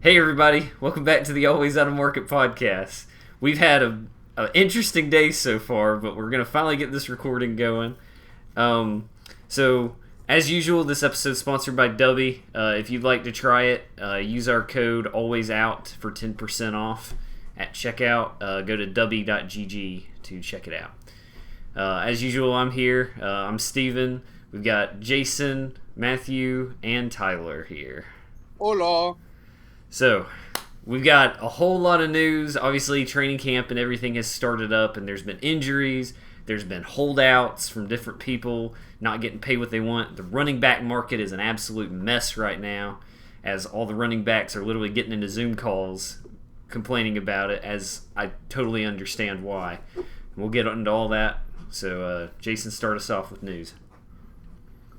Hey everybody, welcome back to the Always Out of Market podcast. We've had an interesting day so far, but we're going to finally get this recording going. So, as usual, this episode is sponsored by Dubby. If you'd like to try it, use our code ALWAYSOUT for 10% off at checkout. Go to dubby.gg to check it out. As usual, I'm here. I'm Steven. We've got Jason, Matthew, and Tyler here. Hola. So, we've got a whole lot of news. Obviously, training camp and everything has started up, and there's been injuries. There's been holdouts from different people not getting paid what they want. The running back market is an absolute mess right now, as all the running backs are literally getting into Zoom calls complaining about it, as I totally understand why. We'll get into all that. So, Jason, start us off with news.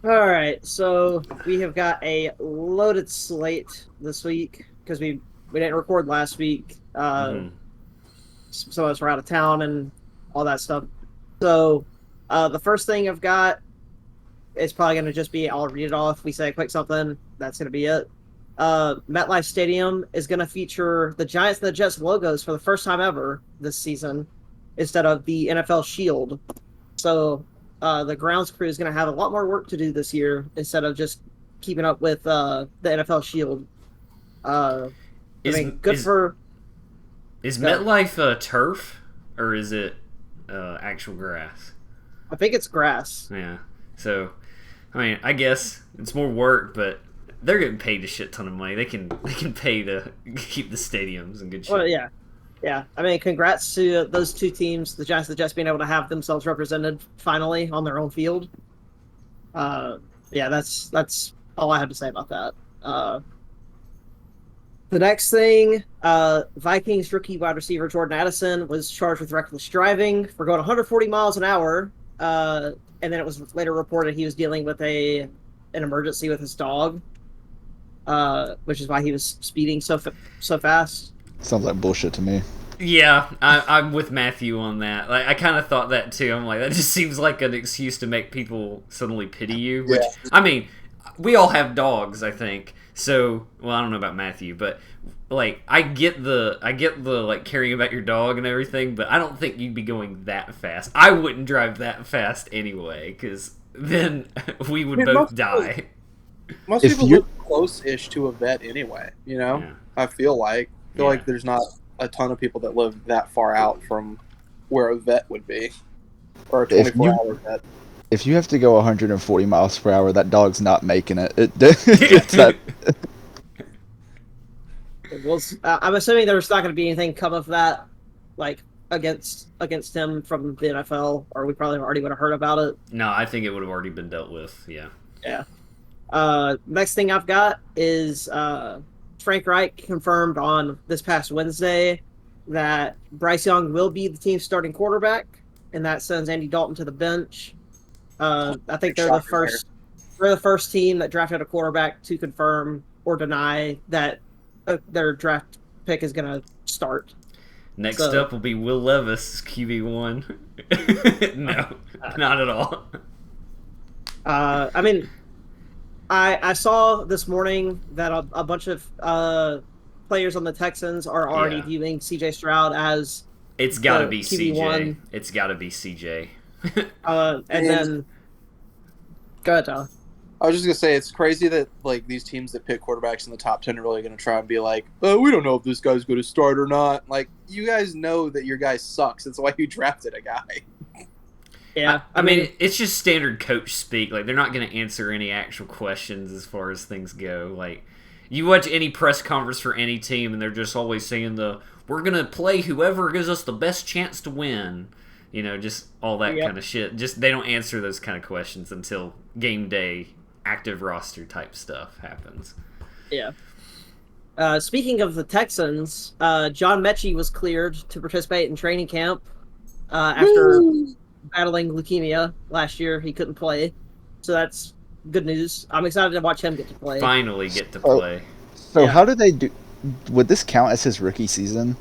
All right, so we have got a loaded slate this week because we didn't record last week. Some of us were out of town and all that stuff. So the first thing I've got is probably going to just be, I'll read it off. We say a quick something, that's going to be it. MetLife Stadium is going to feature the Giants and the Jets logos for the first time ever this season instead of the NFL Shield. So the grounds crew is going to have a lot more work to do this year instead of just keeping up with the NFL Shield. Is MetLife turf, or is it actual grass? I think it's grass. Yeah. So, I mean, I guess it's more work, but they're getting paid a shit ton of money. They can pay to keep the stadiums in good shape. Well, yeah. I mean, congrats to those two teams, the Giants and the Jets, being able to have themselves represented finally on their own field. That's all I have to say about that. The next thing, Vikings rookie wide receiver Jordan Addison was charged with reckless driving for going 140 miles an hour, and then it was later reported he was dealing with an emergency with his dog, which is why he was speeding so fast. Sounds like bullshit to me. Yeah, I'm with Matthew on that. Like, I kind of thought that too. I'm like, that just seems like an excuse to make people suddenly pity you. Which, I mean, we all have dogs, I think. So, well, I don't know about Matthew, but like, I get the like caring about your dog and everything, but I don't think you'd be going that fast. I wouldn't drive that fast anyway, because then we would both die. Most people live close-ish to a vet anyway, you know? Yeah. I feel like there's not a ton of people that live that far out from where a vet would be, or a 24-hour vet. If you have to go 140 miles per hour, that dog's not making it. I'm assuming there's not going to be anything come of that, like against him from the NFL, or we probably already would have heard about it. No, I think it would have already been dealt with. Yeah. Yeah. Next thing I've got is Frank Reich confirmed on this past Wednesday that Bryce Young will be the team's starting quarterback, and that sends Andy Dalton to the bench. I think they're the first team that drafted a quarterback to confirm or deny that their draft pick is going to start. Next up will be Will Levis, QB1. No, not at all. I mean, I saw this morning that a bunch of players on the Texans are already viewing C.J. Stroud as it's got to be QB1. CJ. It's got to be CJ. And then go ahead, Tyler. I was just gonna say it's crazy that like these teams that pick quarterbacks in the top 10 are really gonna try and be like, oh, we don't know if this guy's going to start or not. Like, you guys know that your guy sucks. That's why you drafted a guy. Yeah, I mean, it's just standard coach speak. Like, they're not going to answer any actual questions as far as things go. Like, you watch any press conference for any team, and they're just always saying we're going to play whoever gives us the best chance to win. You know, just all that kind of shit. Just, they don't answer those kind of questions until game day, active roster type stuff happens. Yeah. Speaking of the Texans, John Mechie was cleared to participate in training camp after battling leukemia last year. He couldn't play, so that's good news. I'm excited to watch him get to play. Finally get to play. So how do they do? Would this count as his rookie season?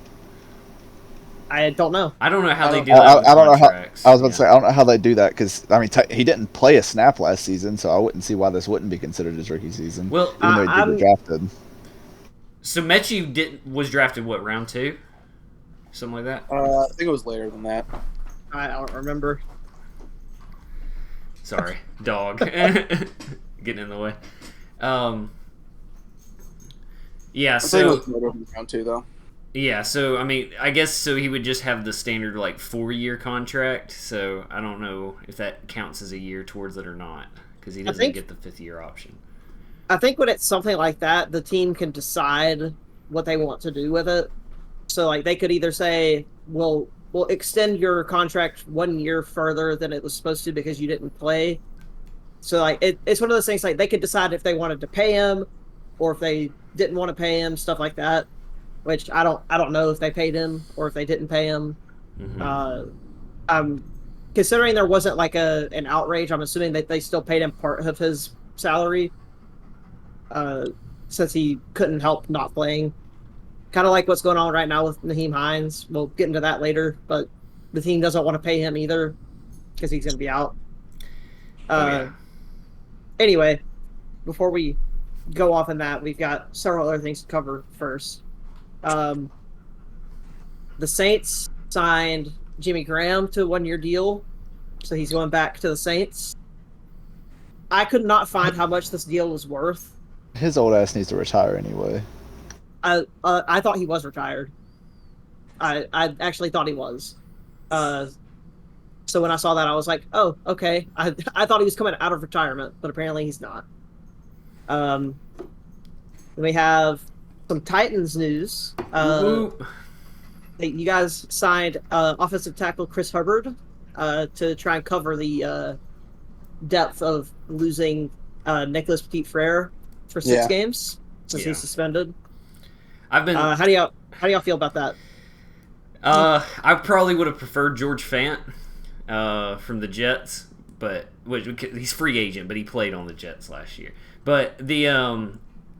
I don't know. I don't know how they do that. I don't know how. I was about to say I don't know how they do that because I mean he didn't play a snap last season, so I wouldn't see why this wouldn't be considered his rookie season. Well, even though he did get drafted. So Mechie was drafted what, round 2? Something like that? I think it was later than that. I don't remember. Sorry, dog. Getting in the way. Yeah, I think it was later than round 2, though. Yeah, so, I mean, I guess so he would just have the standard, 4-year contract, so I don't know if that counts as a year towards it or not, because he doesn't get the 5th-year option. I think when it's something like that, the team can decide what they want to do with it. So, they could either say, we'll extend your contract 1 year further than it was supposed to because you didn't play. So, it's one of those things, they could decide if they wanted to pay him or if they didn't want to pay him, stuff like that. Which I don't know if they paid him or if they didn't pay him. Considering there wasn't an outrage, I'm assuming that they still paid him part of his salary, since he couldn't help not playing. Kind of like what's going on right now with Nyheim Hines. We'll get into that later, but the team doesn't want to pay him either because he's going to be out. Anyway, before we go off on that, we've got several other things to cover first. The Saints signed Jimmy Graham to a 1-year deal, so he's going back to the Saints. I could not find how much this deal was worth. His old ass needs to retire anyway. I thought he was retired. I actually thought he was. So when I saw that, I was like, oh, okay. I thought he was coming out of retirement, but apparently he's not. We have some Titans news. You guys signed offensive tackle Chris Herbert to try and cover the depth of losing Nicholas Petit-Frere for 6 games since he's suspended. I've been. How do y'all feel about that? I probably would have preferred George Fant from the Jets, but he's free agent, but he played on the Jets last year. But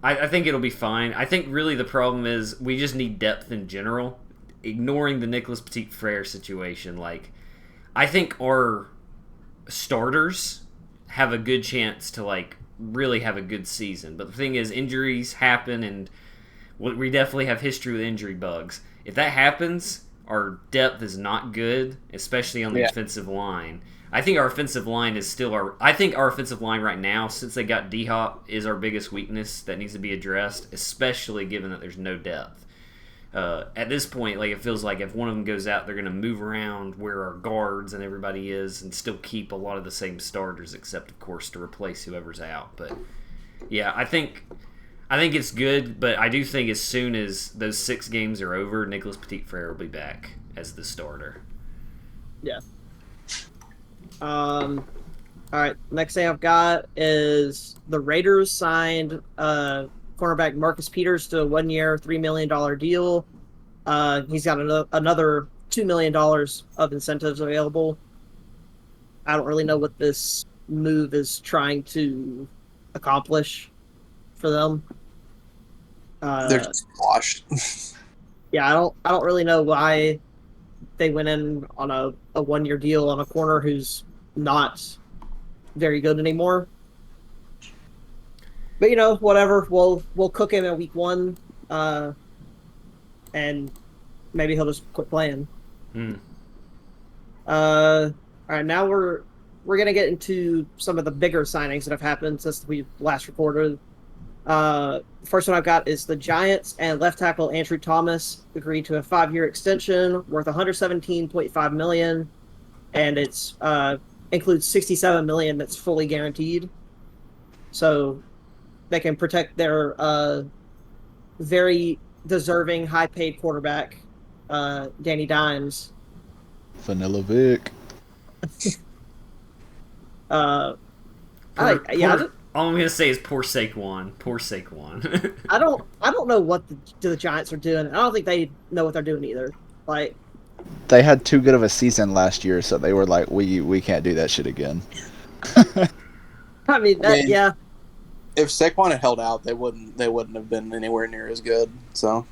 I think it'll be fine. I think really the problem is we just need depth in general. Ignoring the Nicholas Petit-Frere situation, I think our starters have a good chance to really have a good season. But the thing is, injuries happen, and we definitely have history with injury bugs. If that happens, our depth is not good, especially on the offensive line. I think our offensive line is still I think our offensive line right now, since they got D-Hop, is our biggest weakness that needs to be addressed, especially given that there's no depth. At this point, it feels like if one of them goes out, they're going to move around where our guards and everybody is and still keep a lot of the same starters, except, of course, to replace whoever's out. But, yeah, I think it's good, but I do think as soon as those 6 games are over, Nicholas Petit-Frere will be back as the starter. Yeah. All right, next thing I've got is the Raiders signed cornerback Marcus Peters to a 1-year, $3 million deal. He's got another $2 million of incentives available. I don't really know what this move is trying to accomplish for them. They're just washed. Yeah, I don't really know why they went in on a 1-year deal on a corner who's not very good anymore. But whatever. We'll cook him in week 1, and maybe he'll just quit playing. All right, now we're gonna get into some of the bigger signings that have happened since we last recorded. First one I've got is the Giants and left tackle Andrew Thomas agreed to a 5-year extension worth $117.5 million, and it's includes $67 million that's fully guaranteed. So they can protect their very deserving, high-paid quarterback, Danny Dimes. Vanilla Vic. All I'm gonna say is poor Saquon. Poor Saquon. I don't know what the Giants are doing. I don't think they know what they're doing either. They had too good of a season last year, so they were like, we can't do that shit again. I mean, yeah. If Saquon had held out, they wouldn't have been anywhere near as good. So,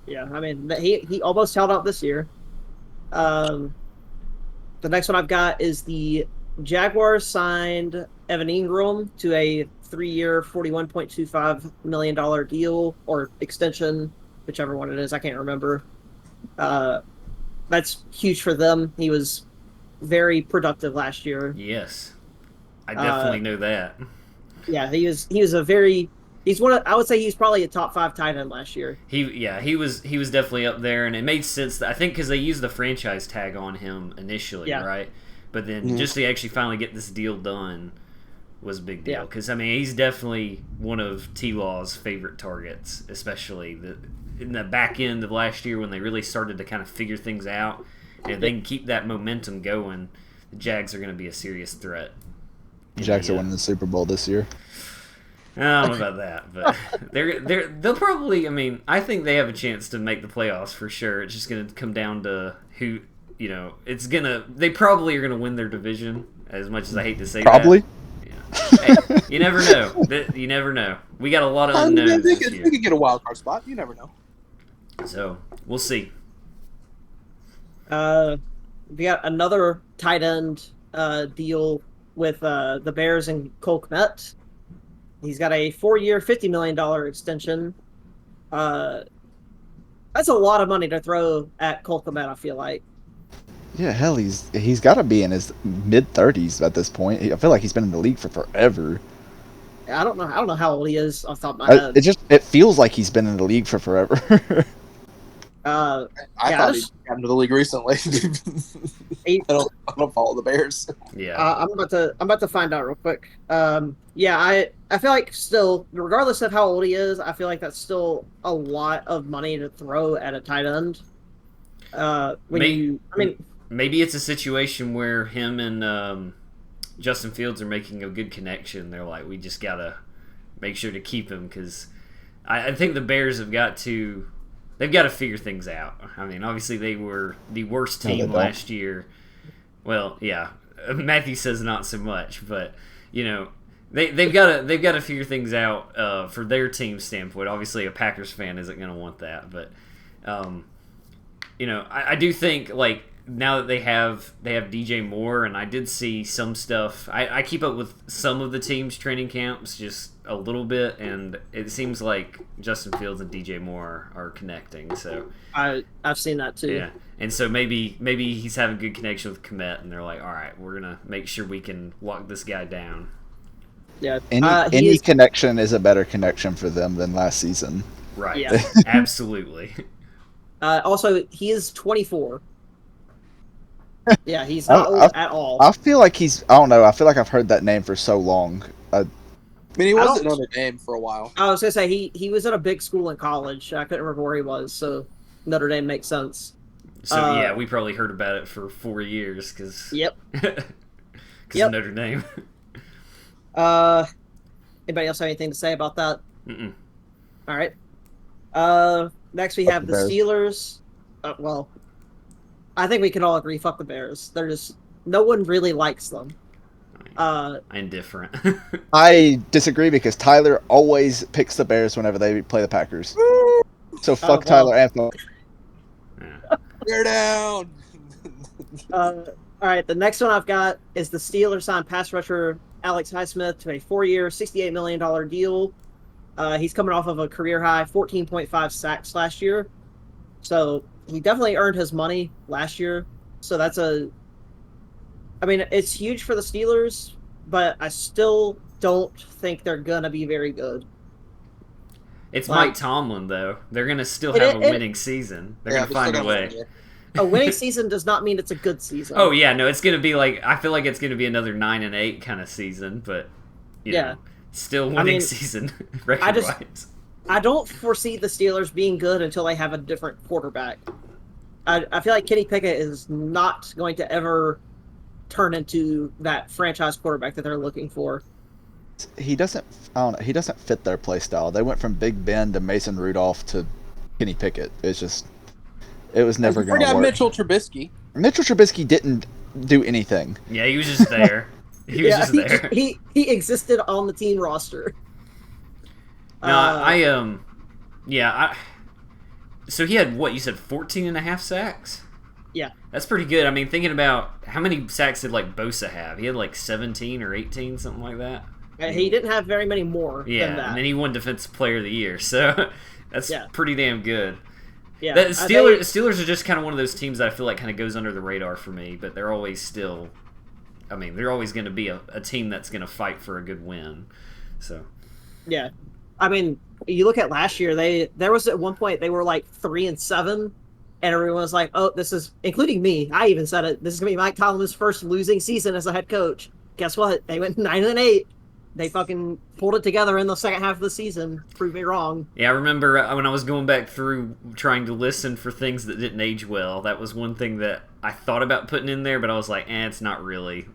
yeah, I mean, he almost held out this year. The next one I've got is the Jaguars signed Evan Ingram to a 3-year, $41.25 million deal or extension, whichever one it is. I can't remember. That's huge for them. He was very productive last year. Yes, I definitely know that. Yeah, he was a very. He's one of. I would say he's probably a top 5 tight end last year. He was definitely up there, and it made sense that I think because they used the franchise tag on him initially, right? But then just to actually finally get this deal done was a big deal because I mean he's definitely one of T-Law's favorite targets, especially in the back end of last year when they really started to kind of figure things out. And if they can keep that momentum going, the Jags are going to be a serious threat. The Jags are winning the Super Bowl this year. I don't know about that, but they'll probably. I mean, I think they have a chance to make the playoffs for sure. It's just going to come down to who. It's gonna. They probably are going to win their division. As much as I hate to say probably. that. Hey, you never know. You never know. We got a lot of unknowns this year. They could get a wild card spot. You never know. So we'll see. We got another tight end deal with the Bears and Cole Kmet. He's got a 4-year, $50 million extension. That's a lot of money to throw at Cole Kmet, I feel like. Yeah, hell, he's got to be in his mid-30s at this point. I feel like he's been in the league for forever. I don't know how old he is off the top of my head. It feels like he's been in the league for forever. I thought he got into the league recently. I don't follow the Bears. Yeah, I'm about to find out real quick. I feel like still, regardless of how old he is, I feel like that's still a lot of money to throw at a tight end. Maybe it's a situation where him and Justin Fields are making a good connection. They're like, we just gotta make sure to keep him because I think the Bears have got to. They've got to figure things out. I mean, obviously they were the worst team last year. Well, yeah, Matthew says not so much, but they've got to figure things out for their team standpoint. Obviously, a Packers fan isn't going to want that, but I do think like now that they have DJ Moore, and I did see some stuff. I keep up with some of the team's training camps just a little bit, and it seems like Justin Fields and DJ Moore are connecting. So I've seen that too. Yeah, and so maybe he's having a good connection with Kmet, and they're like, all right, we're gonna make sure we can lock this guy down. Yeah, any connection is a better connection for them than last season. Right. Yeah. Absolutely. Also, he is 24. Yeah, he's not old at all. I feel like I don't know. I feel like I've heard that name for so long. I mean, he was at Notre Dame for a while. I was going to say, he was at a big school in college. I couldn't remember where he was, so Notre Dame makes sense. So, yeah, we probably heard about it for 4 years because Yep. of Notre Dame. Anybody else have anything to say about that? Mm-mm. All right. Next, we have the Steelers. Well, I think we can all agree, fuck the Bears. They're just, no one really likes them. Indifferent. I disagree because Tyler always picks the Bears whenever they play the Packers. So fuck Tyler and fuck. Bear down. All right, the next one I've got is the Steelers signed pass rusher Alex Highsmith to a 4-year, $68 million deal. He's coming off of a career high 14.5 sacks last year. So he definitely earned his money last year. So it's huge for the Steelers, but I still don't think they're going to be very good. It's Mike Tomlin, though. They're going to still have a winning season. They're going to find a way. A winning season does not mean it's a good season. Oh, yeah. No, it's going to be I feel like it's going to be another 9-8 kind of season, but, you know, still winning season record-wise. I don't foresee the Steelers being good until they have a different quarterback. I feel like Kenny Pickett is not going to ever turn into that franchise quarterback that they're looking for. He doesn't fit their play style. They went from Big Ben to Mason Rudolph to Kenny Pickett. It was never going to work. Mitchell Trubisky. Mitchell Trubisky didn't do anything. Yeah, he was just there. He existed on the team roster. No, so he had, what, you said 14.5 sacks? Yeah. That's pretty good. I mean, thinking about how many sacks did, Bosa have? He had, 17 or 18, something like that? He didn't have very many more than that. And then he won Defensive Player of the Year, so that's pretty damn good. Yeah, The Steelers are just kind of one of those teams that I feel like kind of goes under the radar for me, but they're always still... I mean, they're always going to be a team that's going to fight for a good win. So, yeah, I mean, you look at last year. There was at one point they were like 3-7, and everyone was like, "Oh, this is," including me. I even said it. This is gonna be Mike Tomlin's first losing season as a head coach. Guess what? They went 9-8. They fucking pulled it together in the second half of the season. Prove me wrong. Yeah, I remember when I was going back through trying to listen for things that didn't age well. That was one thing that I thought about putting in there, but I was like, it's not really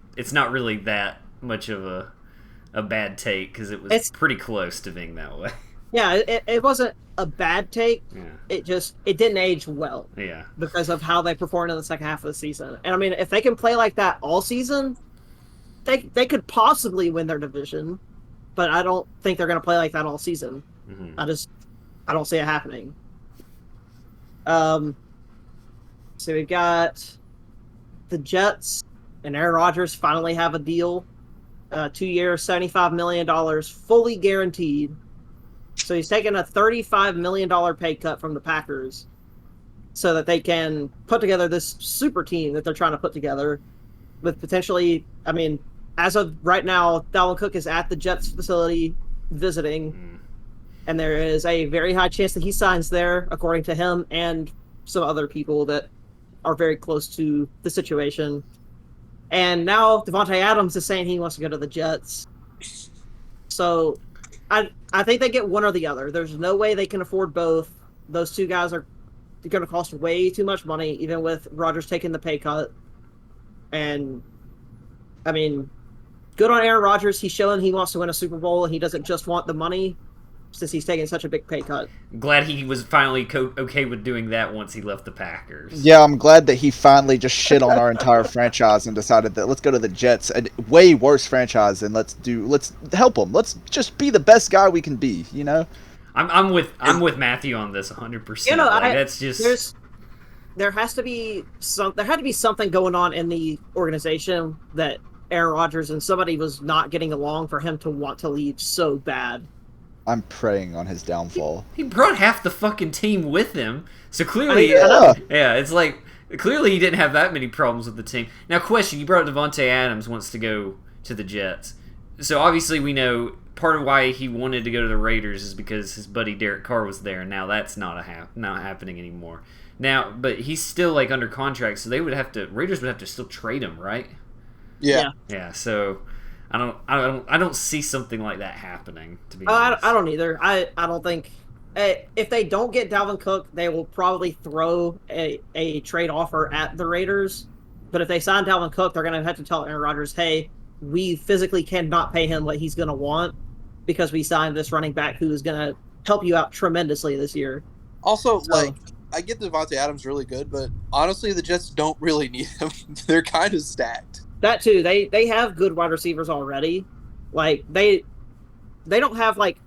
that much of a bad take because it's pretty close to being that way. Yeah, it wasn't a bad take. Yeah. It didn't age well. Yeah. Because of how they performed in the second half of the season. And I mean, if they can play like that all season, they could possibly win their division, but I don't think they're going to play like that all season. Mm-hmm. I don't see it happening. So we've got the Jets and Aaron Rodgers finally have a deal. 2 years, $75 million, fully guaranteed. So he's taking a $35 million pay cut from the Packers so that they can put together this super team that they're trying to put together with potentially, I mean, as of right now, Dalvin Cook is at the Jets facility visiting, and there is a very high chance that he signs there, according to him and some other people that are very close to the situation. And now Devontae Adams is saying he wants to go to the Jets. So I think they get one or the other. There's no way they can afford both. Those two guys are going to cost way too much money, even with Rodgers taking the pay cut. And, I mean, good on Aaron Rodgers. He's showing he wants to win a Super Bowl, and he doesn't just want the money since he's taking such a big pay cut. Glad he was finally okay with doing that once he left the Packers. Yeah, I'm glad that he finally just shit on our entire franchise and decided that let's go to the Jets, a way worse franchise, and let's help him. Let's just be the best guy we can be, you know? I'm with Matthew on this 100%. You know, that's just there had to be something going on in the organization that Aaron Rodgers and somebody was not getting along for him to want to leave so bad. I'm praying on his downfall. He brought half the fucking team with him, so clearly, it's like clearly he didn't have that many problems with the team. Now, question: you brought up Devontae Adams wants to go to the Jets, so obviously we know part of why he wanted to go to the Raiders is because his buddy Derek Carr was there. Now that's not happening anymore. Now, but he's still like under contract, so Raiders would have to still trade him, right? Yeah. Yeah. So I don't see something like that happening. To be honest, I don't either. I don't think if they don't get Dalvin Cook, they will probably throw a trade offer at the Raiders. But if they sign Dalvin Cook, they're going to have to tell Aaron Rodgers, "Hey, we physically cannot pay him what he's going to want because we signed this running back who is going to help you out tremendously this year." Also, I get Devontae Adams really good, but honestly, the Jets don't really need him. They're kind of stacked. That too. They have good wide receivers already. Like they don't have like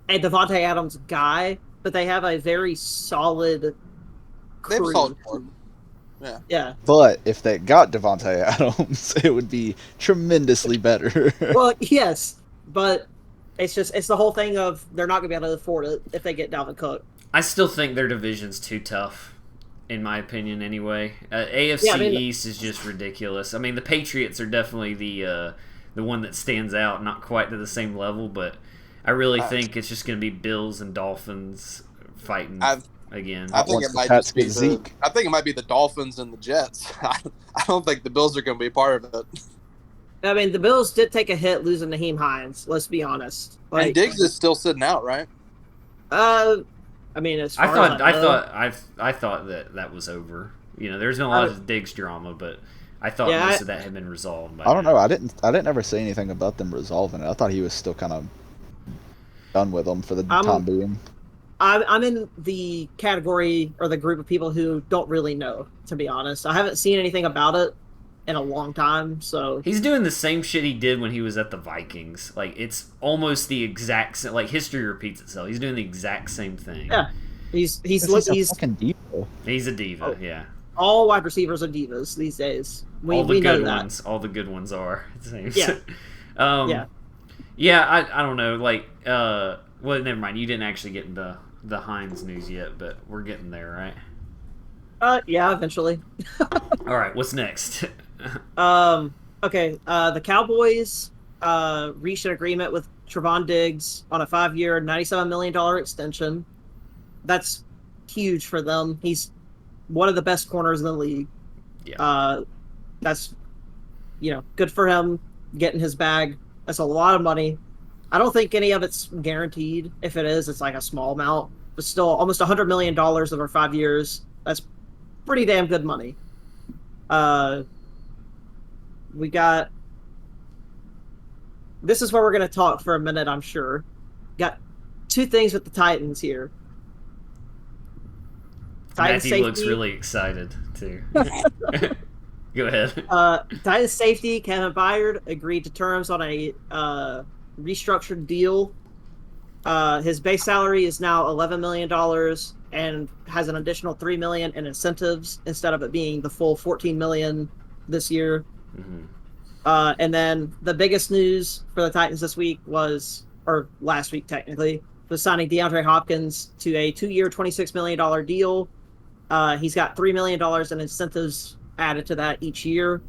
a Devontae Adams guy, but they have a very solid crew. They have a solid core. Yeah. Yeah. But if they got Devontae Adams, it would be tremendously better. Well, yes, but it's the whole thing of they're not going to be able to afford it if they get Dalvin Cook. I still think their division's too tough, in my opinion. Anyway, AFC East is just ridiculous. I mean, the Patriots are definitely the one that stands out, not quite to the same level, but I really think it's just going to be Bills and Dolphins fighting again. I think it might be the Dolphins and the Jets. I don't think the Bills are going to be part of it. I mean, the Bills did take a hit losing Naheem Hines. Let's be honest. And Diggs is still sitting out, right? I mean, I thought that was over. You know, there's been a lot of Diggs drama, but I thought most of that had been resolved. I don't know. I didn't ever say anything about them resolving it. I thought he was still kind of done with them for the time being. I'm in the category or the group of people who don't really know, to be honest. I haven't seen anything about it in a long time, so... He's doing the same shit he did when he was at the Vikings. Like, it's almost the exact same... Like, history repeats itself. He's doing the exact same thing. Yeah. He's a fucking diva. He's a diva, yeah. All wide receivers are divas these days. We all the know good that. ones. All the good ones are, it seems. Yeah. Yeah, I don't know. Like, well, never mind. You didn't actually get the Hines news yet, but we're getting there, right? Yeah, eventually. All right, what's next? Okay. The Cowboys reached an agreement with Trevon Diggs on a 5-year, $97 million extension. That's huge for them. He's one of the best corners in the league. Yeah. That's good for him getting his bag. That's a lot of money. I don't think any of it's guaranteed. If it is, it's like a small amount, but still almost $100 million over 5 years. That's pretty damn good money. We got. This is where we're going to talk for a minute, I'm sure. Got two things with the Titans here. Matthew looks really excited, too. Go ahead. Titans safety Kevin Byard agreed to terms on a restructured deal. His base salary is now $11 million and has an additional $3 million in incentives instead of it being the full $14 million this year. Mm-hmm. And then the biggest news for the Titans this week or last week technically, was signing Deandre Hopkins to a 2-year, $26 million deal. He's got $3 million in incentives added to that each year,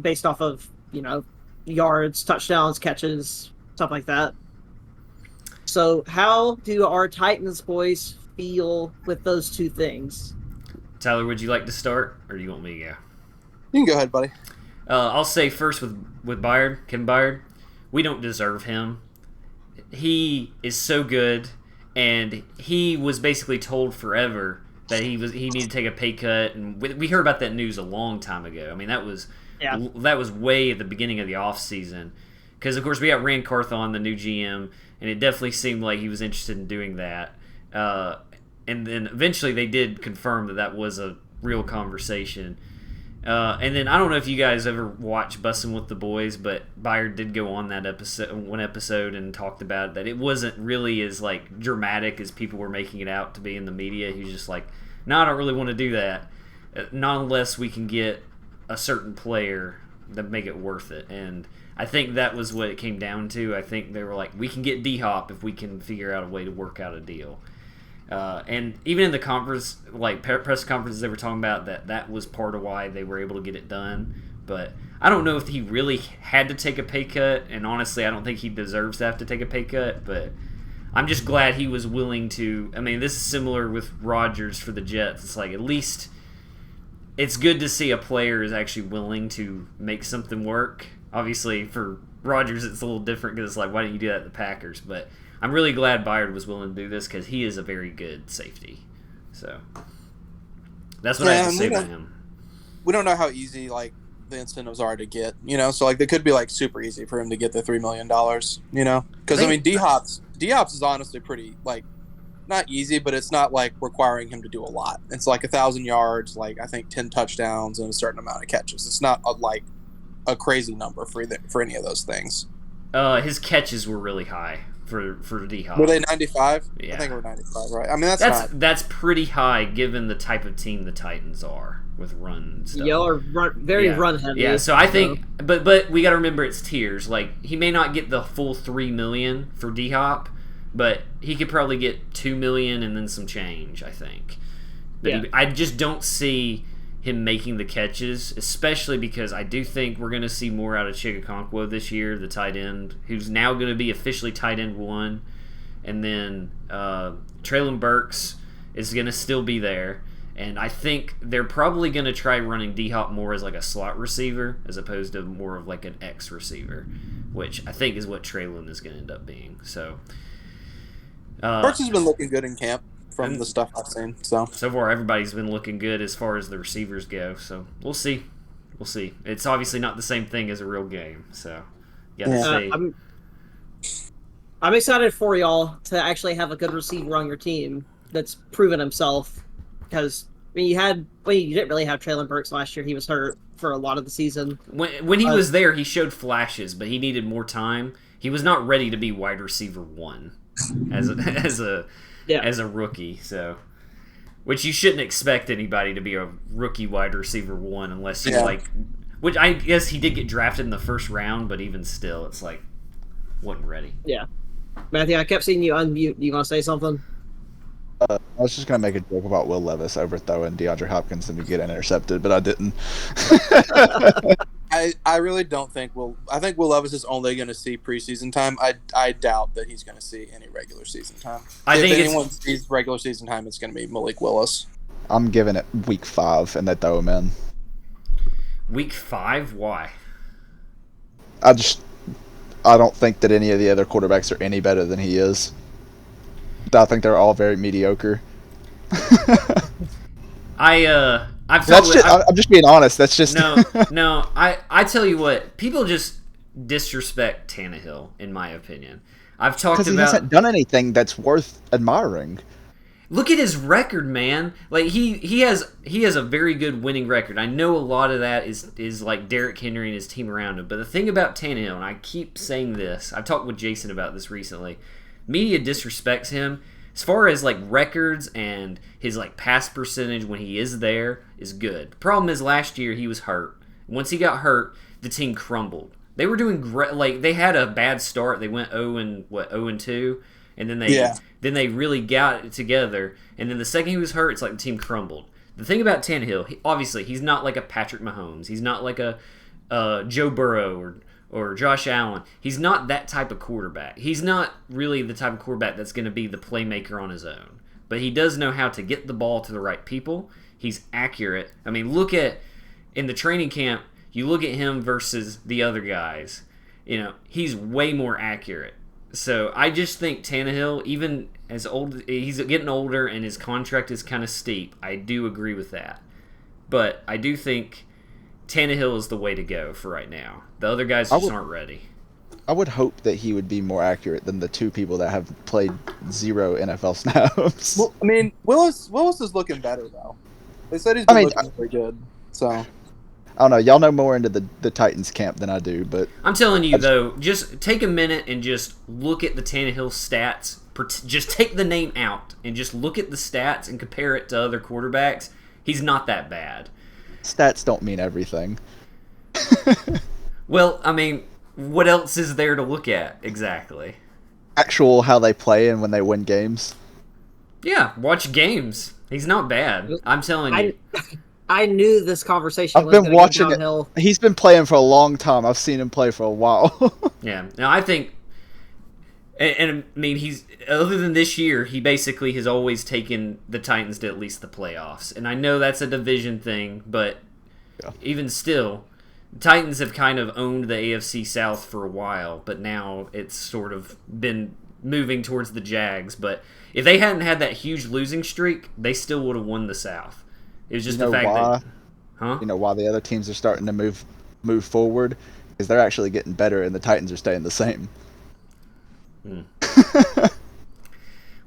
based off of yards, touchdowns, catches, stuff like that. So how do our Titans boys feel with those two things? Tyler, would you like to start, or do you want me to go? You can go ahead, buddy. I'll say first with Byard, Kevin Byard, we don't deserve him. He is so good, and he was basically told forever that he needed to take a pay cut, and we heard about that news a long time ago. I mean, that was way at the beginning of the offseason, because of course we got Rand Carthon, the new GM, and it definitely seemed like he was interested in doing that. And then eventually they did confirm that was a real conversation. And then I don't know if you guys ever watched Bussin' with the Boys, but Byard did go on that one episode and talked about that it wasn't really as like dramatic as people were making it out to be in the media. He was just like, no, I don't really want to do that, not unless we can get a certain player that make it worth it. And I think that was what it came down to. I think they were like, we can get D-Hop if we can figure out a way to work out a deal. And even in the conference, like press conferences, they were talking about that was part of why they were able to get it done. But I don't know if he really had to take a pay cut, and honestly, I don't think he deserves to have to take a pay cut. But I'm just glad he was willing to. I mean, this is similar with Rodgers for the Jets. It's like at least it's good to see a player is actually willing to make something work. Obviously, for Rodgers, it's a little different because it's like, why didn't you do that at the Packers? But I'm really glad Byard was willing to do this because he is a very good safety. So that's what I have to say about him. We don't know how easy like the incentives are to get, So like they could be like super easy for him to get the $3 million, Because I mean D-Hop's is honestly pretty like not easy, but it's not like requiring him to do a lot. It's like 1,000 yards, like I think 10 touchdowns and a certain amount of catches. It's not like a crazy number for any of those things. His catches were really high. For D-Hop. Were they 95? Yeah. I think we're 95, right? I mean, that's pretty high given the type of team the Titans are with run and stuff. Y'all are run heavy. Yeah, so I think, but we got to remember it's tiers. Like he may not get the full $3 million for D-Hop, but he could probably get $2 million and then some change. I think. But I just don't see him making the catches, especially because I do think we're going to see more out of Chigakonkwo this year, the tight end, who's now going to be officially tight end 1. And then Treylon Burks is going to still be there. And I think they're probably going to try running D-Hop more as like a slot receiver as opposed to more of like an X receiver, which I think is what Treylon is going to end up being. So Burks has been looking good in camp. From the stuff I've seen, so far everybody's been looking good as far as the receivers go. So we'll see. It's obviously not the same thing as a real game. So I'm excited for y'all to actually have a good receiver on your team that's proven himself. Because you didn't really have Treylon Burks last year. He was hurt for a lot of the season. When he was there, he showed flashes, but he needed more time. He was not ready to be wide receiver 1 as a rookie, so which you shouldn't expect anybody to be a rookie wide receiver 1 unless you which I guess he did get drafted in the first round, but even still, it's like wasn't ready. Yeah. Matthew, I kept seeing you unmute. You gonna say something? I was just gonna make a joke about Will Levis overthrowing DeAndre Hopkins and we get intercepted, but I didn't. I really don't think I think Will Levis is only going to see preseason time. I doubt that he's going to see any regular season time. If anyone sees regular season time, it's going to be Malik Willis. I'm giving it week 5 and they throw him in. Week 5? Why? I don't think that any of the other quarterbacks are any better than he is. I think they're all very mediocre. I'm just being honest. That's just no. I tell you what, people just disrespect Tannehill, in my opinion. I've talked about because he hasn't done anything that's worth admiring. Look at his record, man. Like he has a very good winning record. I know a lot of that is like Derrick Henry and his team around him. But the thing about Tannehill, and I keep saying this, I've talked with Jason about this recently. Media disrespects him. As far as like records and his like pass percentage when he is there is good. The problem is last year he was hurt. Once he got hurt, the team crumbled. They were doing great. Like they had a bad start. They went 0-2, and then they really got it together. And then the second he was hurt, it's like the team crumbled. The thing about Tannehill, obviously he's not like a Patrick Mahomes. He's not like a Joe Burrow or Josh Allen. He's not that type of quarterback. He's not really the type of quarterback that's going to be the playmaker on his own. But he does know how to get the ball to the right people. He's accurate. I mean, look at in the training camp, you look at him versus the other guys. You know, he's way more accurate. So I just think Tannehill, even as old, he's getting older and his contract is kind of steep. I do agree with that. But I do think Tannehill is the way to go for right now. The other guys just aren't ready. I would hope that he would be more accurate than the two people that have played 0 NFL snaps. Well, I mean, Willis is looking better, though. They said he's been looking pretty good. So I don't know. Y'all know more into the Titans camp than I do, but I'm telling you, though, just take a minute and just look at the Tannehill stats. Just take the name out and just look at the stats and compare it to other quarterbacks. He's not that bad. Stats don't mean everything. Well, I mean, what else is there to look at exactly? Actual how they play and when they win games. Yeah, watch games. He's not bad. I'm telling you. I knew this conversation. I've been watching it. He's been playing for a long time. I've seen him play for a while. Yeah. Now I think, and I mean, he's other than this year, he basically has always taken the Titans to at least the playoffs. And I know that's a division thing, but even still, the Titans have kind of owned the AFC South for a while, but now it's sort of been moving towards the Jags. But if they hadn't had that huge losing streak, they still would have won the South. It was just the fact that, you know why the other teams are starting to move forward is they're actually getting better and the Titans are staying the same.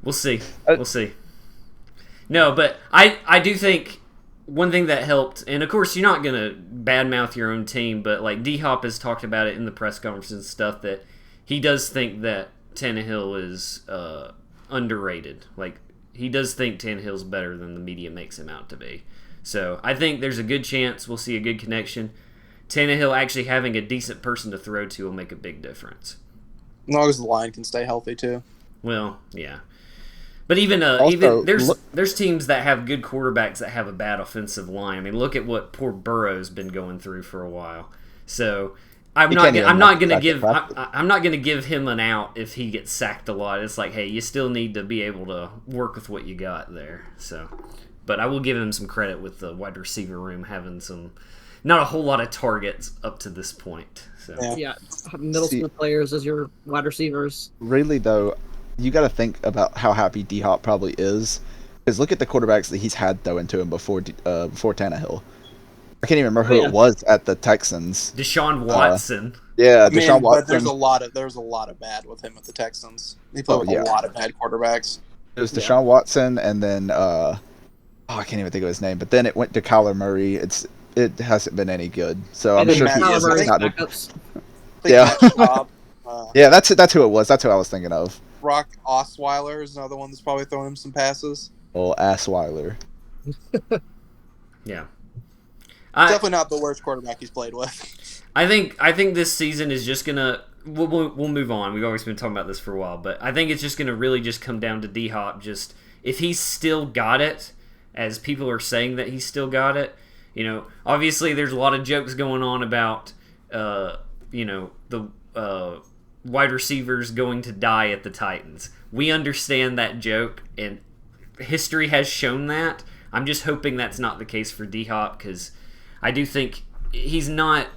We'll see. We'll see. No, but I do think one thing that helped, and of course you're not gonna badmouth your own team, but like D-Hop has talked about it in the press conferences and stuff that he does think that Tannehill is underrated. Like he does think Tannehill's better than the media makes him out to be. So I think there's a good chance we'll see a good connection. Tannehill actually having a decent person to throw to will make a big difference. As long as the line can stay healthy too. Well, yeah. But even there's teams that have good quarterbacks that have a bad offensive line. I mean, look at what poor Burrow's been going through for a while. So I'm not going to give him an out if he gets sacked a lot. It's like, hey, you still need to be able to work with what you got there. So, but I will give him some credit with the wide receiver room having not a whole lot of targets up to this point. So yeah, middle school players as your wide receivers. Really though, you got to think about how happy D-Hop probably is. Because look at the quarterbacks that he's had thrown to him before Tannehill. I can't even remember who it was at the Texans. Deshaun Watson. Deshaun Watson. But there's a lot of bad with him at the Texans. He played with a lot of bad quarterbacks. It was Deshaun Watson, and then I can't even think of his name. But then it went to Kyler Murray. It hasn't been any good. So I'm sure he is not. Yeah, yeah, that's who it was. That's who I was thinking of. Brock Osweiler is another one that's probably throwing him some passes. Oh, Assweiler. Yeah. Definitely not the worst quarterback he's played with. I think this season is just gonna we'll move on. We've always been talking about this for a while, but I think it's just going to really just come down to D-Hop. Just if he's still got it, as people are saying that he's still got it. Obviously there's a lot of jokes going on about, the wide receivers going to die at the Titans. We understand that joke, and history has shown that. I'm just hoping that's not the case for D-Hop, because I do think he's not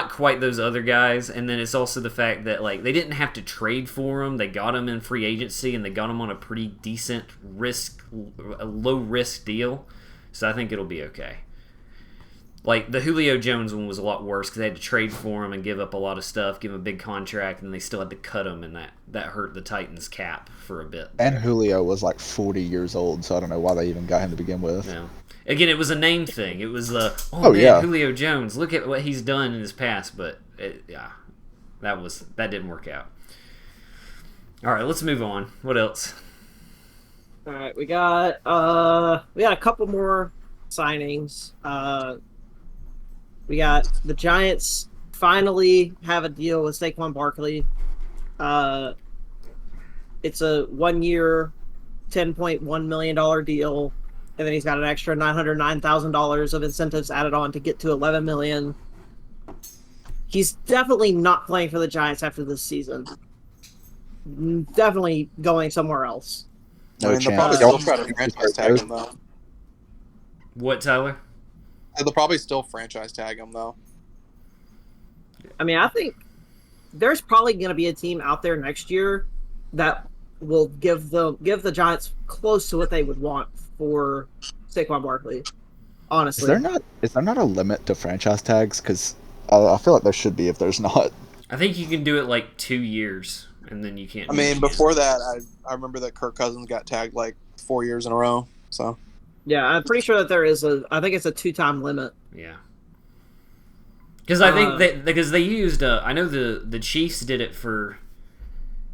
quite those other guys. And then it's also the fact that they didn't have to trade for him. They got him in free agency, and they got him on a pretty decent low risk deal. So I think it'll be okay. The Julio Jones one was a lot worse because they had to trade for him and give up a lot of stuff, give him a big contract, and they still had to cut him, and that hurt the Titans' cap for a bit. And Julio was 40 years old, so I don't know why they even got him to begin with. Yeah. Again, it was a name thing. It was yeah. Julio Jones. Look at what he's done in his past, but that didn't work out. All right, let's move on. What else? All right, we got a couple more signings. We got the Giants finally have a deal with Saquon Barkley. It's a 1-year, $10.1 million deal, and then he's got an extra $909,000 of incentives added on to get to $11 million. He's definitely not playing for the Giants after this season. Definitely going somewhere else. No chance. They'll probably still try to franchise tag him, though. What, Tyler? They'll probably still franchise tag him, though. I mean, I think there's probably going to be a team out there next year that will give the Giants close to what they would want for Saquon Barkley. Honestly, is there not a limit to franchise tags? Because I feel like there should be. If there's not, I think you can do it 2 years, and then you can't. I mean, before that, I remember that Kirk Cousins got tagged 4 years in a row. So yeah, I'm pretty sure that there is I think it's a 2-time limit. Yeah. Because I think because they used I know the Chiefs did it for,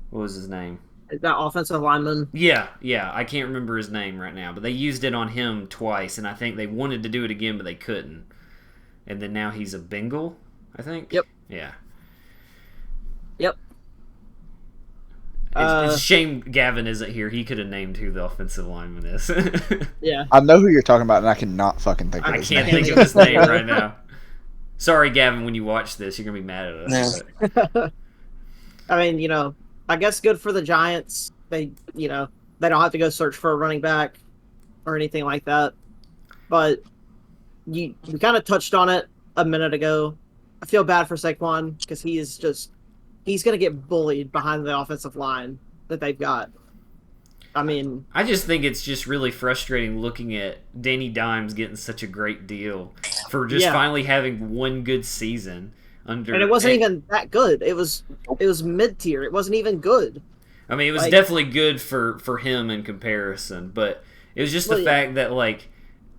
what was his name? That offensive lineman. Yeah, I can't remember his name right now, but they used it on him twice, and I think they wanted to do it again, but they couldn't. And then now he's a Bengal, I think. Yep. Yeah. Yep. It's a shame Gavin isn't here. He could have named who the offensive lineman is. Yeah. I know who you're talking about, and I cannot fucking think of his name. I can't think of his name right now. Sorry, Gavin, when you watch this, you're going to be mad at us. Yeah. I mean, I guess good for the Giants. They don't have to go search for a running back or anything like that. But we kind of touched on it a minute ago. I feel bad for Saquon because he's going to get bullied behind the offensive line that they've got. I mean, I just think it's just really frustrating looking at Danny Dimes getting such a great deal for just finally having one good season under. And it wasn't even that good. It was mid-tier. It wasn't even good. I mean, it was definitely good for him in comparison, but it was just the fact that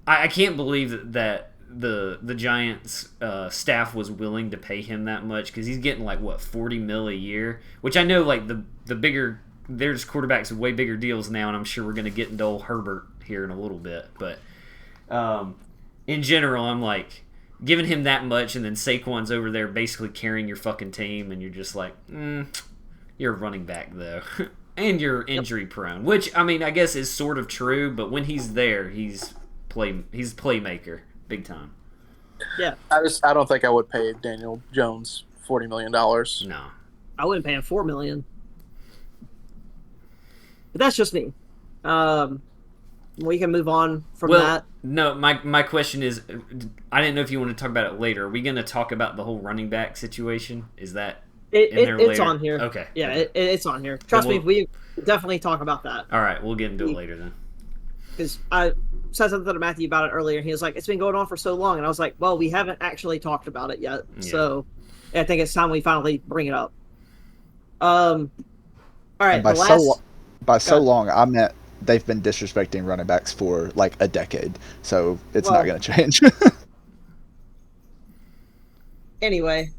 I can't believe that the Giants staff was willing to pay him that much, because he's getting $40 million a year, which I know the bigger. There's quarterbacks with way bigger deals now, and I'm sure we're going to get into old Herbert here in a little bit. But in general, I'm giving him that much, and then Saquon's over there basically carrying your fucking team, and you're just you're a running back, though. And you're injury prone, which, I mean, I guess is sort of true, but when he's there, he's playmaker, big time. Yeah. I don't think I would pay Daniel Jones $40 million. No. I wouldn't pay him $4 million. But that's just me. We can move on from that. No, my question is, I didn't know if you want to talk about it later. Are we going to talk about the whole running back situation? Is that in there later? It's on here. Okay. Yeah, okay. It's on here. Trust me, we definitely talk about that. All right, we'll get into it later then. Because I said something to Matthew about it earlier, and he was like, it's been going on for so long. And I was like, well, we haven't actually talked about it yet. Yeah. So I think it's time we finally bring it up. All right. By so long, I meant they've been disrespecting running backs for a decade, so it's not going to change. Anyway,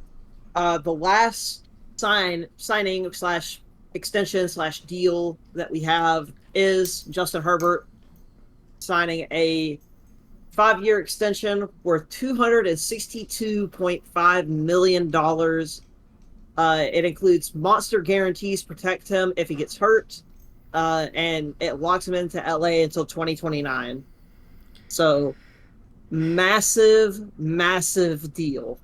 the last signing / extension / deal that we have is Justin Herbert signing a 5-year extension worth $262.5 million It includes monster guarantees protect him if he gets hurt, and it locks him into LA until 2029. So, massive deal.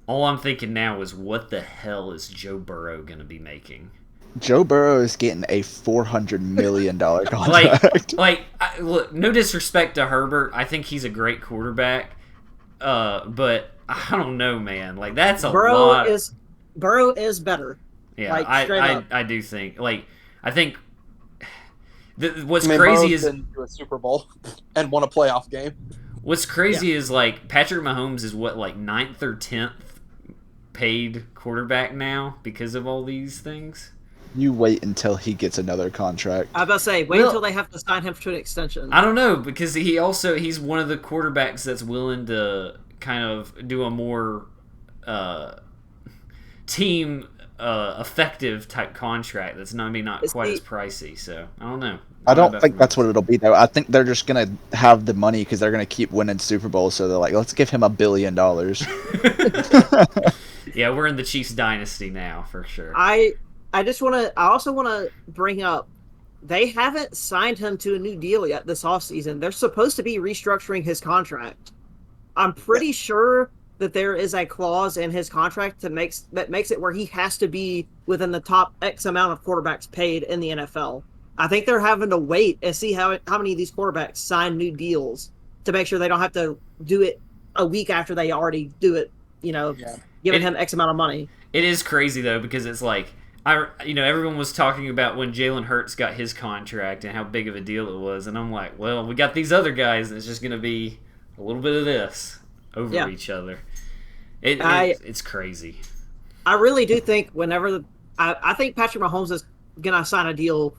All I'm thinking now is, what the hell is Joe Burrow going to be making? Joe Burrow is getting a $400 million contract. Look, no disrespect to Herbert. I think he's a great quarterback. But I don't know, man. Like, that's a lot. Burrow is better. Yeah, like, I do think. Like, I think what's crazy Burrow's is been to a Super Bowl and won a playoff game. What's crazy is, like, Patrick Mahomes is what, like, 9th or 10th paid quarterback now because of all these things. You wait until he gets another contract. I was about to say, wait until they have to sign him to an extension. I don't know, because he's one of the quarterbacks that's willing to kind of do a more team effective type contract that's not quite as pricey. So I don't know. I don't think that's what it'll be, though. I think they're just gonna have the money because they're gonna keep winning Super Bowls. So they're like, let's give him $1 billion. Yeah, we're in the Chiefs dynasty now for sure. I also want to bring up, they haven't signed him to a new deal yet this offseason. They're supposed to be restructuring his contract. I'm pretty sure that there is a clause in his contract that makes it where he has to be within the top X amount of quarterbacks paid in the NFL. I think they're having to wait and see how many of these quarterbacks sign new deals to make sure they don't have to do it a week after they already do it, giving him X amount of money. It is crazy, though, because it's like, everyone was talking about when Jalen Hurts got his contract and how big of a deal it was, and I'm like, well, we got these other guys, and it's just going to be a little bit of this over each other. It's crazy. I really do think I think Patrick Mahomes is going to sign a deal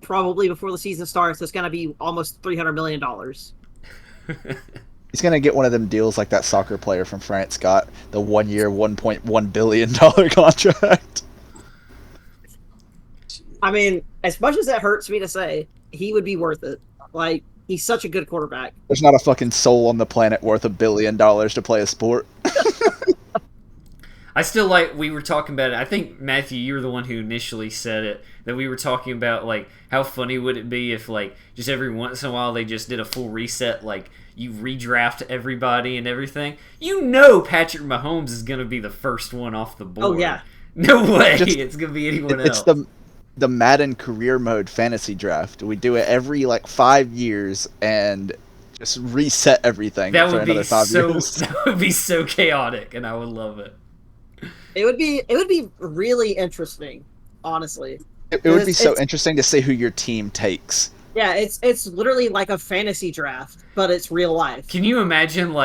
probably before the season starts. It's going to be almost $300 million. He's going to get one of them deals like that soccer player from France got, the 1 year, $1.1 billion contract. I mean, as much as it hurts me to say, he would be worth it. Like, he's such a good quarterback. There's not a fucking soul on the planet worth $1 billion to play a sport. I still like, we were talking about it. I think, Matthew, you were the one who initially said it, that we were talking about, like, how funny would it be if, like, just every once in a while they just did a full reset, like, you redraft everybody and everything. Patrick Mahomes is going to be the first one off the board. Oh, yeah. No way it's going to be anyone else. It's the Madden career mode fantasy draft. We do it every, 5 years and just reset everything for another 5 years. That would be so chaotic, and I would love it. It would be really interesting, honestly. It would be so interesting to see who your team takes. Yeah, it's literally like a fantasy draft, but it's real life. Can you imagine,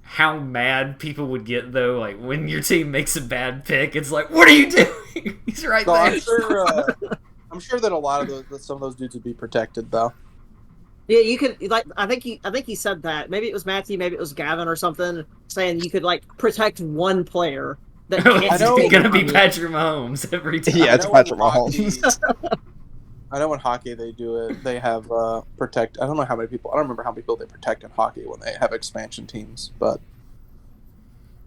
how mad people would get, though, when your team makes a bad pick? It's like, what are you doing? He's right there. I'm sure that a lot of some of those dudes would be protected, though. Yeah, you could, I think he said that. Maybe it was Matthew, maybe it was Gavin or something, saying you could, protect one player. That it's going to be Patrick Mahomes every time. Yeah, it's Patrick Mahomes. I know in hockey they do it. They have protect. I don't remember how many people they protect in hockey when they have expansion teams, but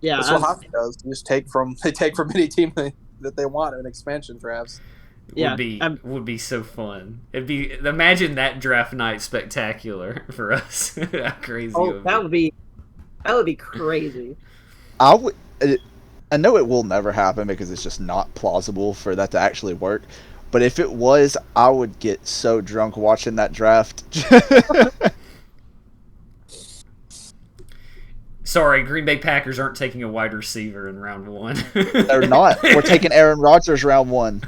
yeah, that's what hockey does. They take from any team that they want in expansion drafts. Would be so fun. Imagine that draft night spectacular for us. How crazy! That would be crazy. I know it will never happen because it's just not plausible for that to actually work. But if it was, I would get so drunk watching that draft. Sorry, Green Bay Packers aren't taking a wide receiver in round 1. They're not. We're taking Aaron Rodgers round 1.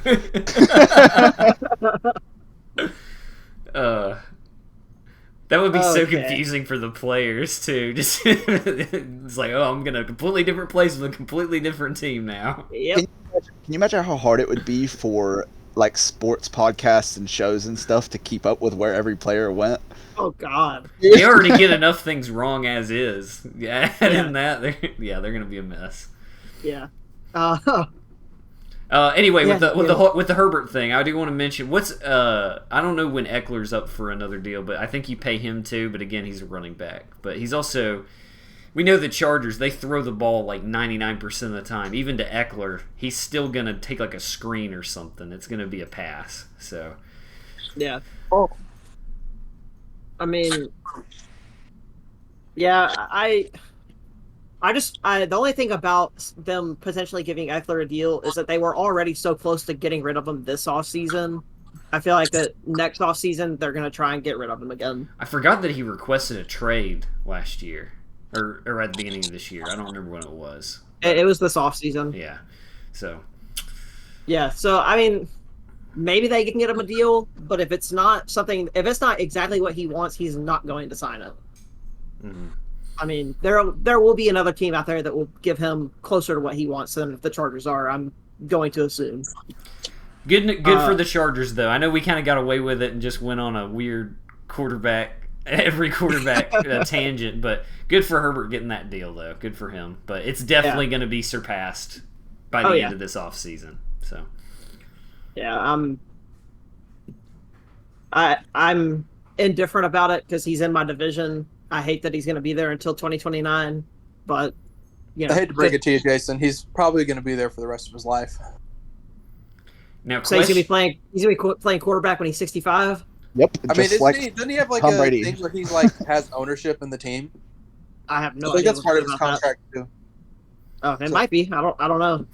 That would be so confusing for the players, too. Just it's like, I'm going to a completely different place with a completely different team now. Yep. Can you imagine how hard it would be for sports podcasts and shows and stuff to keep up with where every player went? Oh, God. They already get enough things wrong as is. Yeah, and that, they're going to be a mess. Yeah. Anyway, with the Herbert thing, I do want to mention I don't know when Eckler's up for another deal, but I think you pay him too. But again, he's a running back. But he's also we know the Chargers, they throw the ball like 99% of the time. Even to Eckler, he's still going to take like a screen or something. It's going to be a pass. So, yeah. Oh. I mean, yeah, the only thing about them potentially giving Eckler a deal is that they were already so close to getting rid of him this offseason. I feel like that next offseason they're going to try and get rid of him again. I forgot that he requested a trade last year. Or at the beginning of this year. I don't remember when it was. It was this offseason. Yeah. So. Yeah, so, I mean, maybe they can get him a deal, but if it's not exactly what he wants, he's not going to sign it. Mm-hmm. I mean, there will be another team out there that will give him closer to what he wants than the Chargers are, I'm going to assume. Good for the Chargers, though. I know we kind of got away with it and just went on a weird every quarterback tangent, but good for Herbert getting that deal, though. Good for him. But it's definitely going to be surpassed by the end of this offseason. So, yeah, I'm indifferent about it because he's in my division. I hate that he's going to be there until 2029, but I hate to break it to you, Jason. He's probably going to be there for the rest of his life. Now, so he's going to be playing quarterback when he's 65. Yep. I mean, doesn't he have like a thing where he's like has ownership in the team? I have no idea. I think that's part of his contract too. Oh, it might be. I don't know.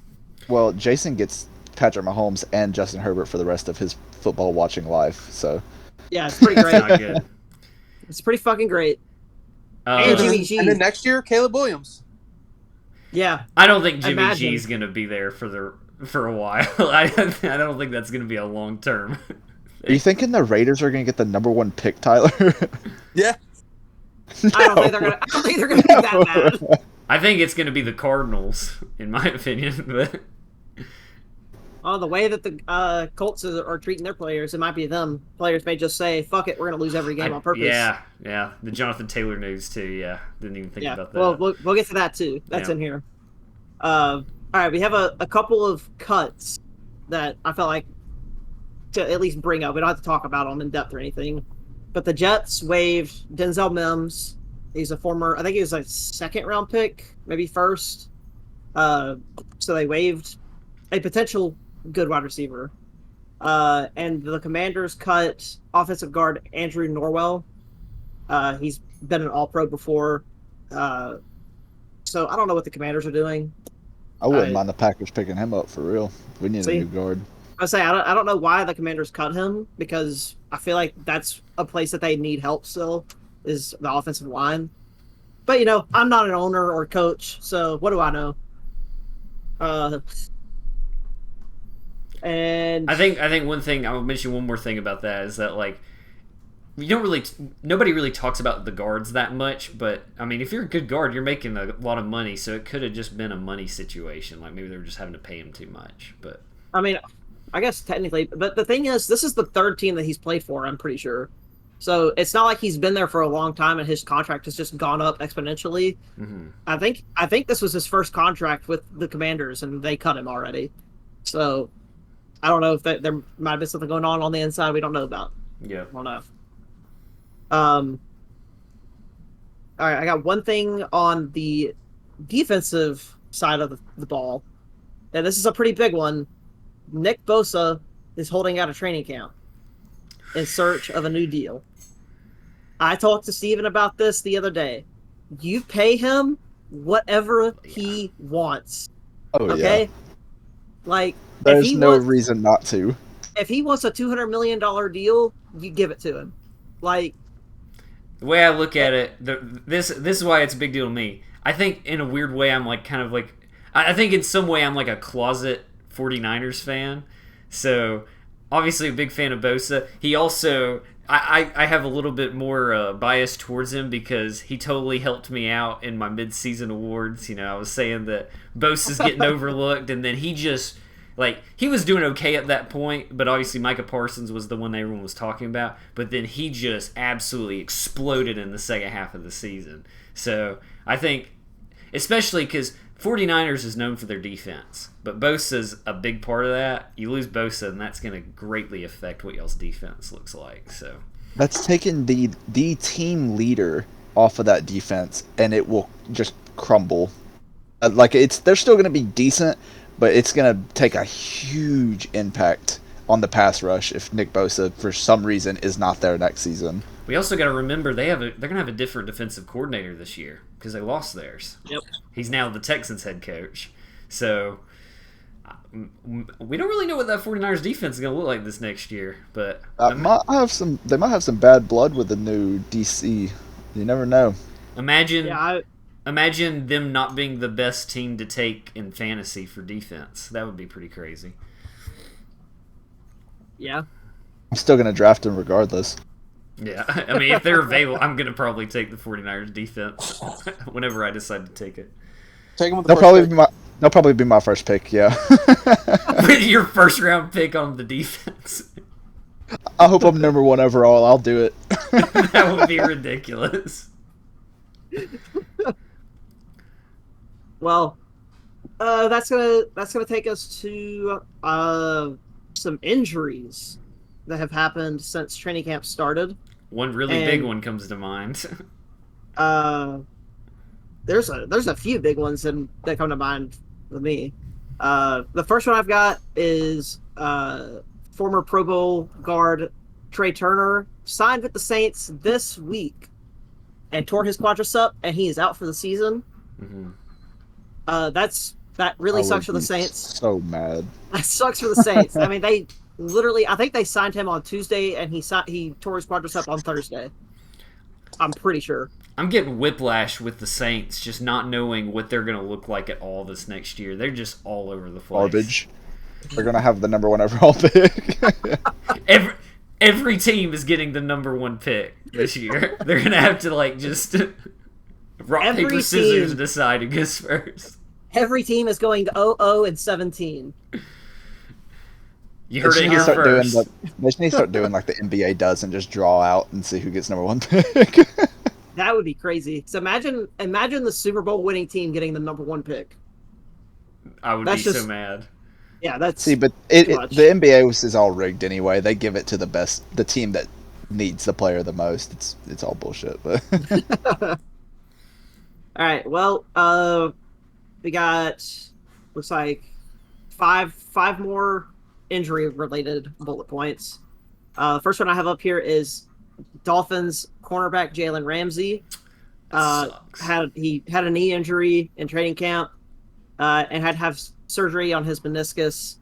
Well, Jason gets Patrick Mahomes and Justin Herbert for the rest of his football watching life. So yeah, it's pretty great. Not good. It's pretty fucking great. And Jimmy G. And then next year, Caleb Williams. Yeah. I don't think Jimmy G is going to be there for a while. I don't think that's going to be a long term. Are you thinking the Raiders are going to get the number 1 pick, Tyler? Yeah. No. I don't think they're going to be that bad. I think it's going to be the Cardinals, in my opinion. But the way that the Colts are treating their players, it might be them. Players may just say, "Fuck it, we're going to lose every game on purpose." Yeah. The Jonathan Taylor news too. Yeah, didn't even think about that. Well, we'll get to that too. That's in here. All right, we have a couple of cuts that I felt like to at least bring up. We don't have to talk about them in depth or anything. But the Jets waived Denzel Mims. He's a former, I think he was a second-round pick, maybe first. So they waived a potential good wide receiver. And the Commanders cut offensive guard Andrew Norwell. He's been an All-Pro before. So I don't know what the Commanders are doing. I wouldn't mind the Packers picking him up for real. We need a new guard. I don't know why the Commanders cut him, because I feel like that's a place that they need help still, is the offensive line. But, I'm not an owner or coach, so what do I know? And I think one thing, I'll mention one more thing about that, is that, like, nobody really talks about the guards that much, but, I mean, if you're a good guard, you're making a lot of money, so it could have just been a money situation. Like, maybe they were just having to pay him too much, but... I mean, I guess technically, but the thing is, this is the third team that he's played for, I'm pretty sure. So it's not like he's been there for a long time and his contract has just gone up exponentially. Mm-hmm. I think this was his first contract with the Commanders, and they cut him already. So I don't know if there might have been something going on the inside we don't know about. Yeah. I don't know. All right, I got one thing on the defensive side of the ball, and this is a pretty big one. Nick Bosa is holding out a training camp in search of a new deal. I talked to Steven about this the other day. You pay him whatever he wants. Oh, okay? Yeah. Like, there's no reason not to. If he wants a $200 million deal, you give it to him. Like, the way I look at it, this is why it's a big deal to me. I think in a weird way, I'm like kind of like, I think in some way I'm like a closet 49ers fan. So obviously a big fan of Bosa. He also, I have a little bit more bias towards him because he totally helped me out in my mid-season awards. I was saying that Bosa's getting overlooked, and then he just, like, he was doing okay at that point, but obviously Micah Parsons was the one everyone was talking about, but then he just absolutely exploded in the second half of the season. So I think, especially because 49ers is known for their defense, but Bosa's a big part of that. You lose Bosa, and that's going to greatly affect what y'all's defense looks like. So that's taken the team leader off of that defense, and it will just crumble. They're still going to be decent, but it's going to take a huge impact on the pass rush if Nick Bosa, for some reason, is not there next season. We also got to remember they're going to have a different defensive coordinator this year because they lost theirs. Yep. He's now the Texans head coach. So we don't really know what that 49ers defense is going to look like this next year. But they might have some bad blood with the new DC. You never know. Imagine them not being the best team to take in fantasy for defense. That would be pretty crazy. Yeah. I'm still going to draft them regardless. Yeah. I mean, if they're available, I'm going to probably take the 49ers defense whenever I decide to take it. Take them with the They'll probably be my first pick, yeah. With your first round pick on the defense. I hope I'm number 1 overall. I'll do it. That would be ridiculous. Well, that's gonna take us to some injuries that have happened since training camp started. One really big one comes to mind. There's a few big ones that come to mind with me. The first one I've got is former Pro Bowl guard Trey Turner signed with the Saints this week and tore his quadricep, and he is out for the season. Mm-hmm. That really sucks for the Saints. So mad. That sucks for the Saints. I mean, I think they signed him on Tuesday, and he tore his quadricep on Thursday. I'm pretty sure. I'm getting whiplash with the Saints, just not knowing what they're going to look like at all this next year. They're just all over the place. Garbage. They're going to have the number 1 overall pick. Every team is getting the number 1 pick this year. They're going to have to just rock, paper, scissors decide who goes first. Every team is going to 0-0-17. You heard it here first. They just need to start doing like the NBA does and just draw out and see who gets number 1 pick. That would be crazy. So imagine the Super Bowl winning team getting the number 1 pick. I would be so mad. Yeah, that's but the NBA is all rigged anyway. They give it to the team that needs the player the most. It's all bullshit. But all right. Well, we got looks like five more injury-related bullet points. First one I have up here is Dolphins cornerback Jalen Ramsey. Had a knee injury in training camp and had to have surgery on his meniscus.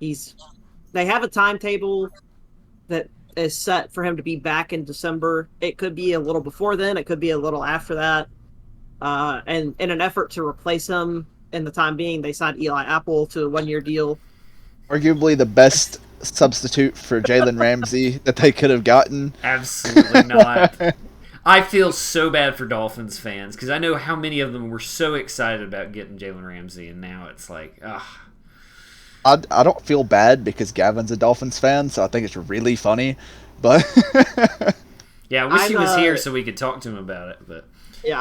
They have a timetable that is set for him to be back in December. It could be a little before then. It could be a little after that. And in an effort to replace him in the time being, they signed Eli Apple to a 1-year deal. Arguably the best substitute for Jalen Ramsey that they could have gotten. Absolutely not. I feel so bad for Dolphins fans because I know how many of them were so excited about getting Jalen Ramsey, and now it's like, ugh. I don't feel bad because Gavin's a Dolphins fan, so I think it's really funny. But yeah, I wish he was here so we could talk to him about it. But yeah,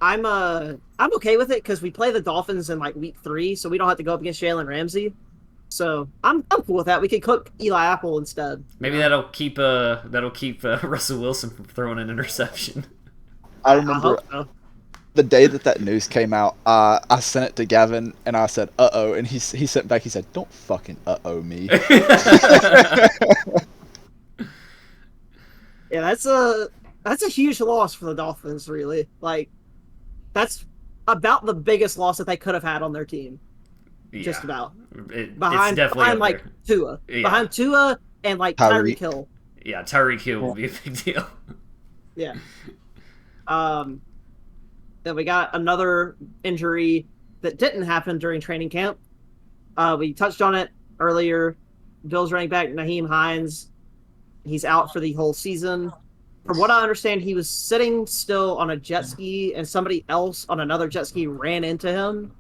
I'm okay with it because we play the Dolphins in week 3, so we don't have to go up against Jalen Ramsey. So I'm cool with that. We could cook Eli Apple instead. Maybe that'll keep Russell Wilson from throwing an interception. I remember the day that news came out. I sent it to Gavin and I said, "Uh-oh," and he sent back. He said, "Don't fucking uh-oh me." Yeah, that's a huge loss for the Dolphins. Really, that's about the biggest loss that they could have had on their team. Yeah. Just about. Behind Tua. Yeah. Behind Tua and Tyreek Hill. Yeah, Tyreek Hill will be a big deal. Yeah. Then we got another injury that didn't happen during training camp. We touched on it earlier. Bills running back Nyheim Hines. He's out for the whole season. From what I understand, he was sitting still on a jet ski and somebody else on another jet ski ran into him.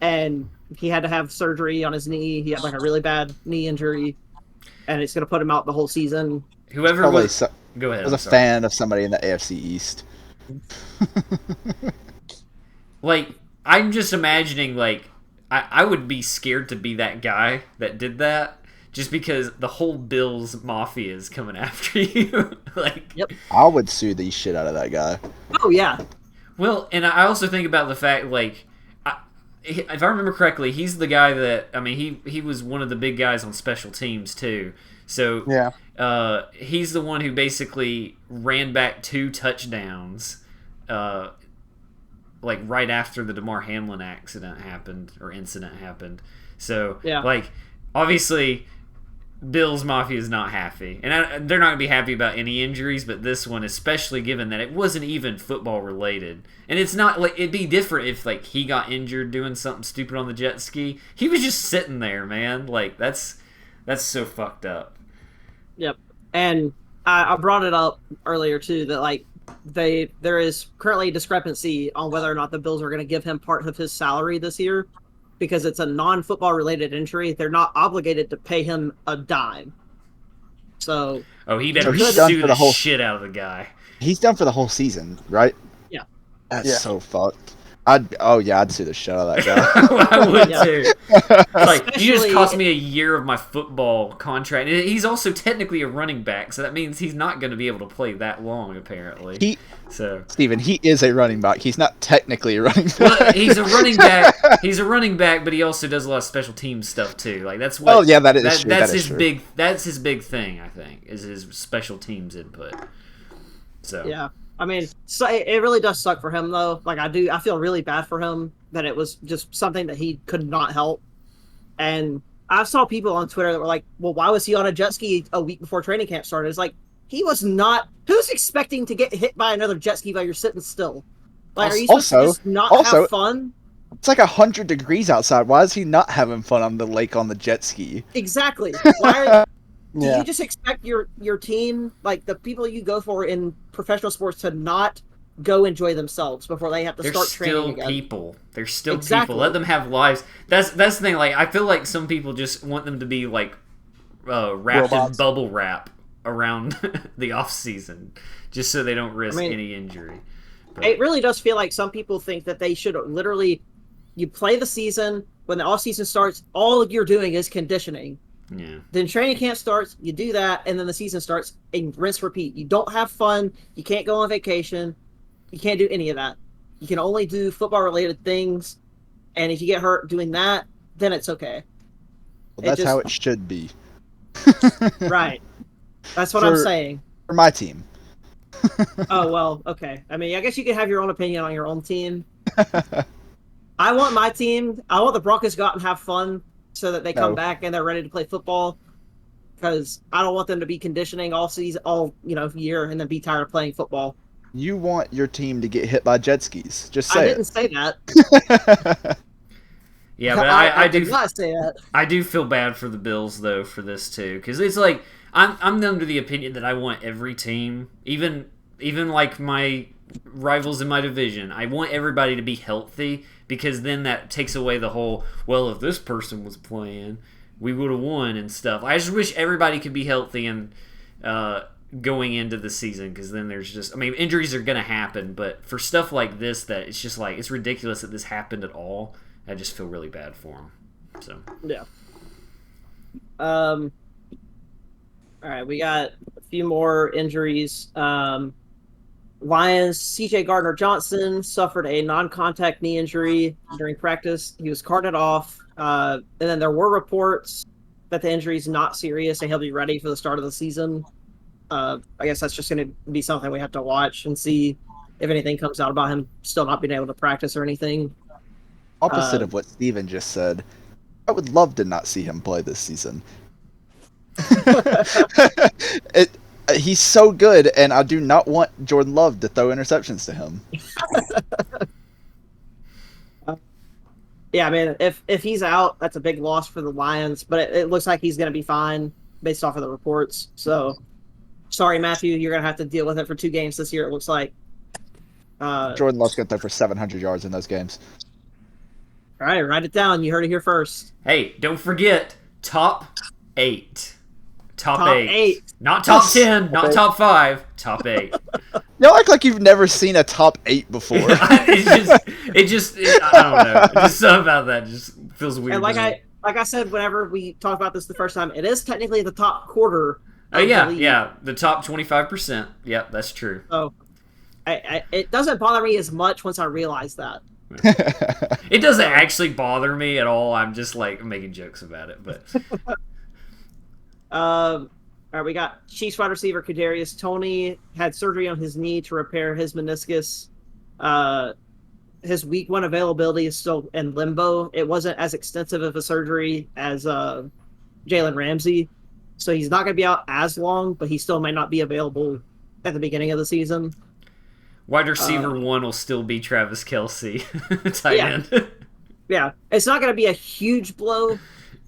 And he had to have surgery on his knee. He had a really bad knee injury, and it's going to put him out the whole season. Whoever was... Go ahead. I was a fan of somebody in the AFC East. I'm just imagining, I would be scared to be that guy that did that, just because the whole Bills Mafia is coming after you. Yep. I would sue the shit out of that guy. Oh, yeah. Well, and I also think about the fact, if I remember correctly, he's the guy that, he was one of the big guys on special teams, too. So, yeah. He's the one who basically ran back 2 touchdowns, right after the DeMar Hamlin incident happened. So, obviously, Bills Mafia is not happy. And they're not going to be happy about any injuries, but this one, especially given that it wasn't even football related. And it's not, it'd be different if, he got injured doing something stupid on the jet ski. He was just sitting there, man. That's so fucked up. Yep. And I brought it up earlier, too, that, there is currently a discrepancy on whether or not the Bills are going to give him part of his salary this year. Because it's a non-football related injury, they're not obligated to pay him a dime. So, he better sue the shit out of the guy. He's done for the whole season, right? Yeah. That's so fucked. I'd sue the shit out of that guy. I would too. You just cost me a year of my football contract. And he's also technically a running back, so that means he's not going to be able to play that long, apparently. Steven, he is a running back. He's not technically a running back. Well, he's a running back. He's a running back, but he also does a lot of special team stuff too. That's what. Oh yeah, that is true. That's his big. That's his big thing, I think, is his special teams input. So yeah. So it really does suck for him, though. I feel really bad for him that it was just something that he could not help. And I saw people on Twitter that were like, well, why was he on a jet ski a week before training camp started? It's he was not... Who's expecting to get hit by another jet ski while you're sitting still? Are you supposed to just not have fun? It's 100 degrees outside. Why is he not having fun on the lake on the jet ski? Exactly. Do you just expect your team, the people you go for in professional sports, to not go enjoy themselves before they have to start training again? They're still people. Let them have lives. That's the thing. I feel like some people just want them to be wrapped in bubble wrap around the off season, just so they don't risk any injury. But it really does feel like some people think that they should literally, you play the season, when the off season starts, all you're doing is conditioning. Yeah. Then training camp starts, you do that, and then the season starts, and rinse, repeat. You don't have fun, you can't go on vacation, you can't do any of that. You can only do football-related things, and if you get hurt doing that, then it's okay. Well, that's how it should be. Right. That's what I'm saying. For my team. Oh, well, okay. I guess you can have your own opinion on your own team. I want my team, I want the Broncos to go out and have fun, so that they come back and they're ready to play football, because I don't want them to be conditioning all season, year, and then be tired of playing football. You want your team to get hit by jet skis. Just say I didn't say that. Yeah, but I did not say that. I do feel bad for the Bills, though, for this, too, because it's I'm under the opinion that I want every team, even my rivals in my division, I want everybody to be healthy, because then that takes away the whole, well, if this person was playing, we would have won and stuff. I just wish everybody could be healthy and going into the season, because then there's just, injuries are going to happen, but for stuff like this, that it's just it's ridiculous that this happened at all. I just feel really bad for them. So yeah. All right, we got a few more injuries. Lions, C.J. Gardner-Johnson suffered a non-contact knee injury during practice. He was carted off. And then there were reports that the injury is not serious and he'll be ready for the start of the season. I guess that's just going to be something we have to watch and see if anything comes out about him still not being able to practice or anything. Opposite of what Steven just said, I would love to not see him play this season. He's so good, and I do not want Jordan Love to throw interceptions to him. Yeah, if he's out, that's a big loss for the Lions, but it looks like he's going to be fine based off of the reports. So, sorry, Matthew, you're going to have to deal with it for 2 games this year, it looks like. Jordan Love's going to throw for 700 yards in those games. All right, write it down. You heard it here first. Hey, don't forget, top 8. Top 8. Not top 10, not top 5, top 8. Y'all act like you've never seen a top 8 before. I don't know. Just something about that just feels weird. And like like I said, whenever we talked about this the first time, it is technically the top quarter. Oh yeah, the top 25%. Yep, that's true. So, it doesn't bother me as much once I realize that. It doesn't actually bother me at all. I'm just like making jokes about it, but. All right, we got Chiefs wide receiver Kadarius Toney had surgery on his knee to repair his meniscus. His week 1 availability is still in limbo. It wasn't as extensive of a surgery as Jalen Ramsey, so he's not going to be out as long, but he still might not be available at the beginning of the season. Wide receiver 1 will still be Travis Kelce, tight end. Yeah, it's not going to be a huge blow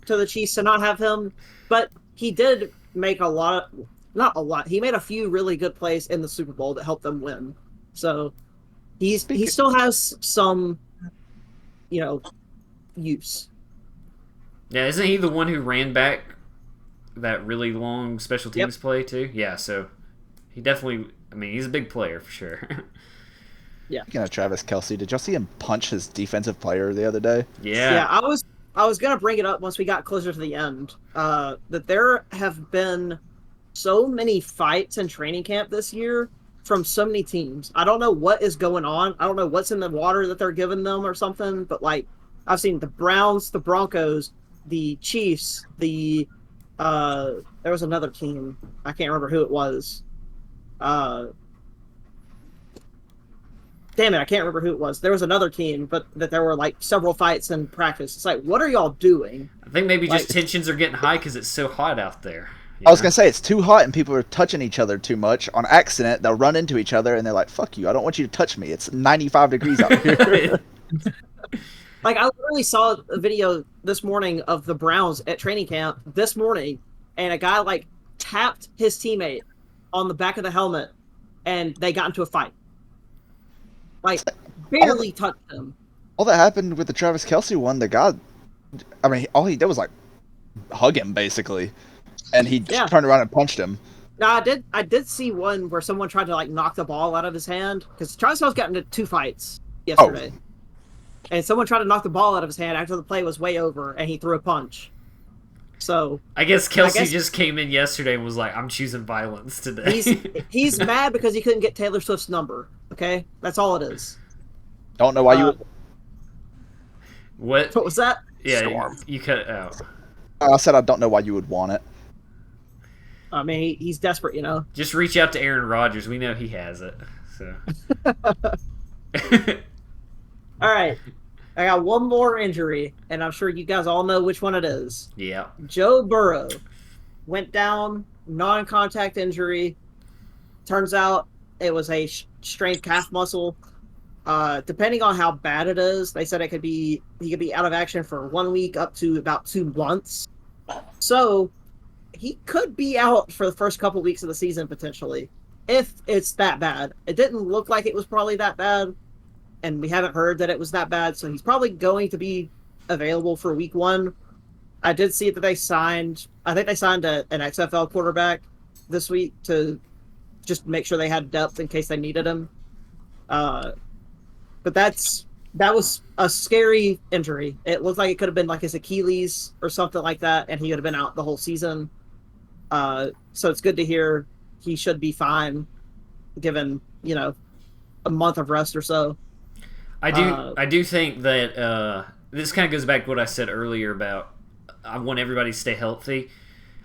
to the Chiefs to not have him, but he did make not a lot. He made a few really good plays in the Super Bowl that helped them win. So he still has some, use. Yeah, isn't he the one who ran back that really long special teams play too? Yeah, so he definitely. I mean, he's a big player for sure. Yeah. Speaking of Travis Kelce, did y'all see him punch his defensive player the other day? Yeah. Yeah, I was gonna bring it up once we got closer to the end. That there have been so many fights in training camp this year from so many teams. I don't know what is going on. I don't know what's in the water that they're giving them or something. But like, I've seen the Browns, the Broncos, the Chiefs, there was another team. I can't remember who it was. Damn it, I can't remember who it was. There was another team, but that there were like several fights in practice. It's like, what are y'all doing? I think maybe just tensions are getting high because it's so hot out there. I was going to say, it's too hot and people are touching each other too much. On accident, they'll run into each other and they're like, fuck you, I don't want you to touch me. It's 95 degrees out here. Like, I literally saw a video this morning of the Browns at training camp this morning, and a guy, like, tapped his teammate on the back of the helmet, and they got into a fight. Like, barely touched him. All that happened with the Travis Kelce one, the guy, I mean, all he did was, like, hug him, basically. And he just turned around and punched him. No, I did see one where someone tried to, like, knock the ball out of his hand, because Travis Kelce got into 2 fights yesterday. Oh. And someone tried to knock the ball out of his hand after the play was way over, and he threw a punch. So I guess Kelce just came in yesterday and was like, "I'm choosing violence today." He's mad because he couldn't get Taylor Swift's number. Okay, that's all it is. Don't know why you. What was that? Yeah, you cut it out. I said I don't know why you would want it. I mean, he's desperate, you know. Just reach out to Aaron Rodgers. We know he has it. So. All right. I got one more injury, and I'm sure you guys all know which one it is. Yeah. Joe Burrow went down, non-contact injury. Turns out it was a strained calf muscle. Depending on how bad it is, they said he could be out of action for 1 week up to about 2 months. So he could be out for the first couple weeks of the season potentially, if it's that bad. It didn't look like it was probably that bad. And we haven't heard that it was that bad, so he's probably going to be available for week 1. I did see that they signed an XFL quarterback this week to just make sure they had depth in case they needed him. But that was a scary injury. It looked like it could have been like his Achilles or something like that, and he would have been out the whole season. So it's good to hear he should be fine, given, a month of rest or so. I do think that this kind of goes back to what I said earlier about I want everybody to stay healthy.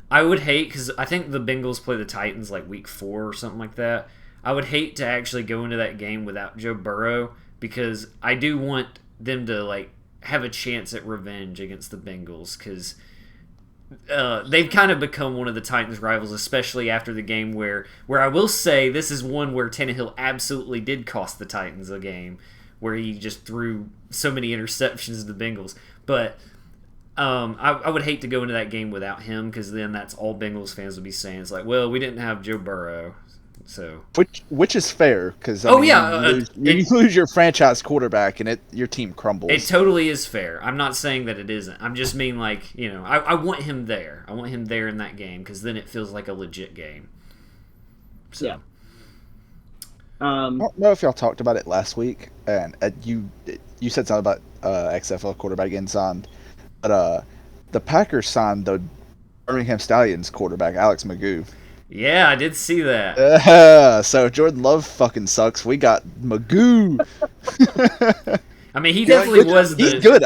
I would hate, because I think the Bengals play the Titans like week 4 or something like that. I would hate to actually go into that game without Joe Burrow, because I do want them to like have a chance at revenge against the Bengals, because they've kind of become one of the Titans' rivals, especially after the game where I will say this is one where Tannehill absolutely did cost the Titans a game, where he just threw so many interceptions to the Bengals. But I would hate to go into that game without him, because then that's all Bengals fans would be saying. It's like, well, we didn't have Joe Burrow. So Which is fair, because you lose your franchise quarterback and your team crumbles. It totally is fair. I'm not saying that it isn't. I'm just mean like, I want him there. I want him there in that game, because then it feels like a legit game. So. Yeah. I don't know if y'all talked about it last week, and you said something about XFL quarterback getting signed, but the Packers signed the Birmingham Stallions quarterback, Alex Magoo. Yeah, I did see that. So Jordan Love fucking sucks. We got Magoo. I mean, he definitely was. He's good.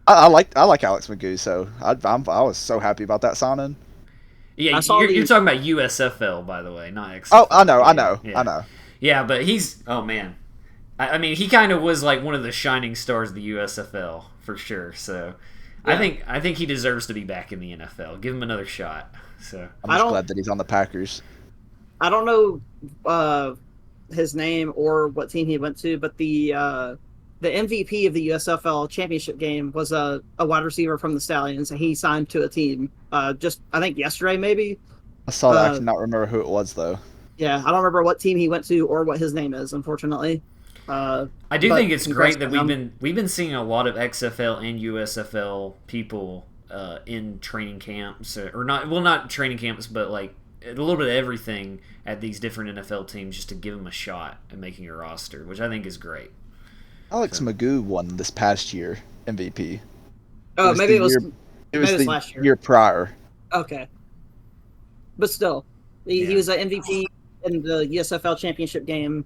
I like Alex Magoo, so I was so happy about that signing. Yeah, you're talking about USFL, by the way, not XFL. Oh, I know. Yeah, but oh man, I mean, he kind of was like one of the shining stars of the USFL for sure. So, yeah. I think he deserves to be back in the NFL. Give him another shot. So I'm just glad that he's on the Packers. I don't know his name or what team he went to, but the MVP of the USFL championship game was a wide receiver from the Stallions, and he signed to a team just, I think, yesterday maybe. I saw that. I cannot remember who it was, though. Yeah, I don't remember what team he went to or what his name is, unfortunately. I do think it's great that we've been seeing a lot of XFL and USFL people in training camps, or not training camps, but like a little bit of everything at these different NFL teams just to give them a shot at making a roster, which I think is great. Alex Magoo won this past year MVP. Oh, maybe it was the last year prior. Okay, but still, he was an MVP in the USFL championship game,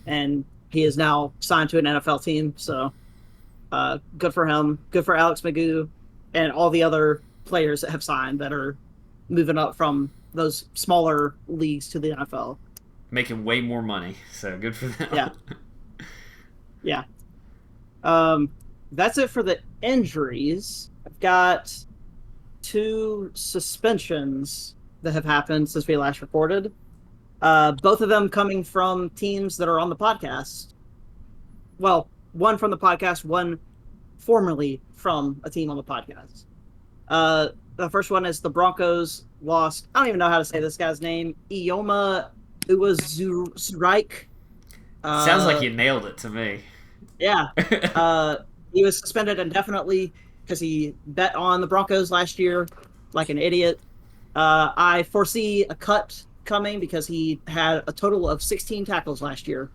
and he is now signed to an NFL team. So, good for him. Good for Alex Magoo and all the other players that have signed that are moving up from those smaller leagues to the NFL. Making way more money, so good for them. Yeah. That's it for the injuries. I've got 2 suspensions that have happened since we last recorded. Both of them coming from teams that are on the podcast. Well, one from the podcast, one formerly from a team on the podcast. The first one is the Broncos lost. I don't even know how to say this guy's name. Ioma Uwazurike. Sounds like you nailed it to me. Yeah. He was suspended indefinitely because he bet on the Broncos last year like an idiot. I foresee a cut coming because he had a total of 16 tackles last year.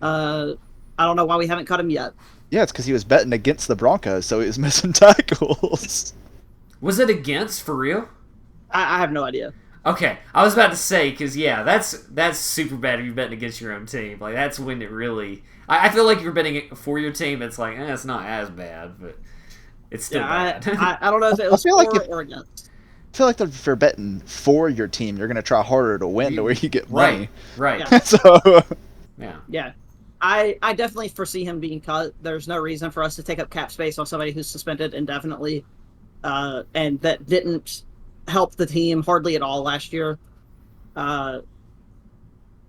I don't know why we haven't cut him yet. Yeah, it's because he was betting against the Broncos, so he was missing tackles. Was it against, for real? I have no idea. Okay, I was about to say, because, yeah, that's super bad if you're betting against your own team. Like, that's when it really... I feel like if you're betting for your team, it's like, it's not as bad, but it's still bad. I don't know if it was or against. I feel like if you're betting for your team, you're going to try harder to win to where you get money. Right. Yeah. So... Yeah. I definitely foresee him being cut. There's no reason for us to take up cap space on somebody who's suspended indefinitely, and that didn't help the team hardly at all last year.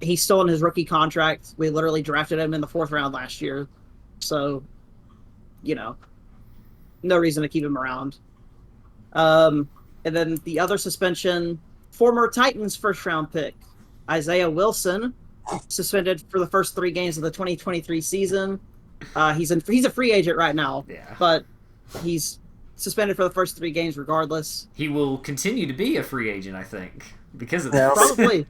He's still in his rookie contract. We literally drafted him in the 4th round last year. So, no reason to keep him around. And then the other suspension, former Titans first-round pick, Isaiah Wilson, suspended for the first 3 games of the 2023 season. He's a free agent right now, but he's suspended for the first 3 games regardless. He will continue to be a free agent, I think, because of this. Probably.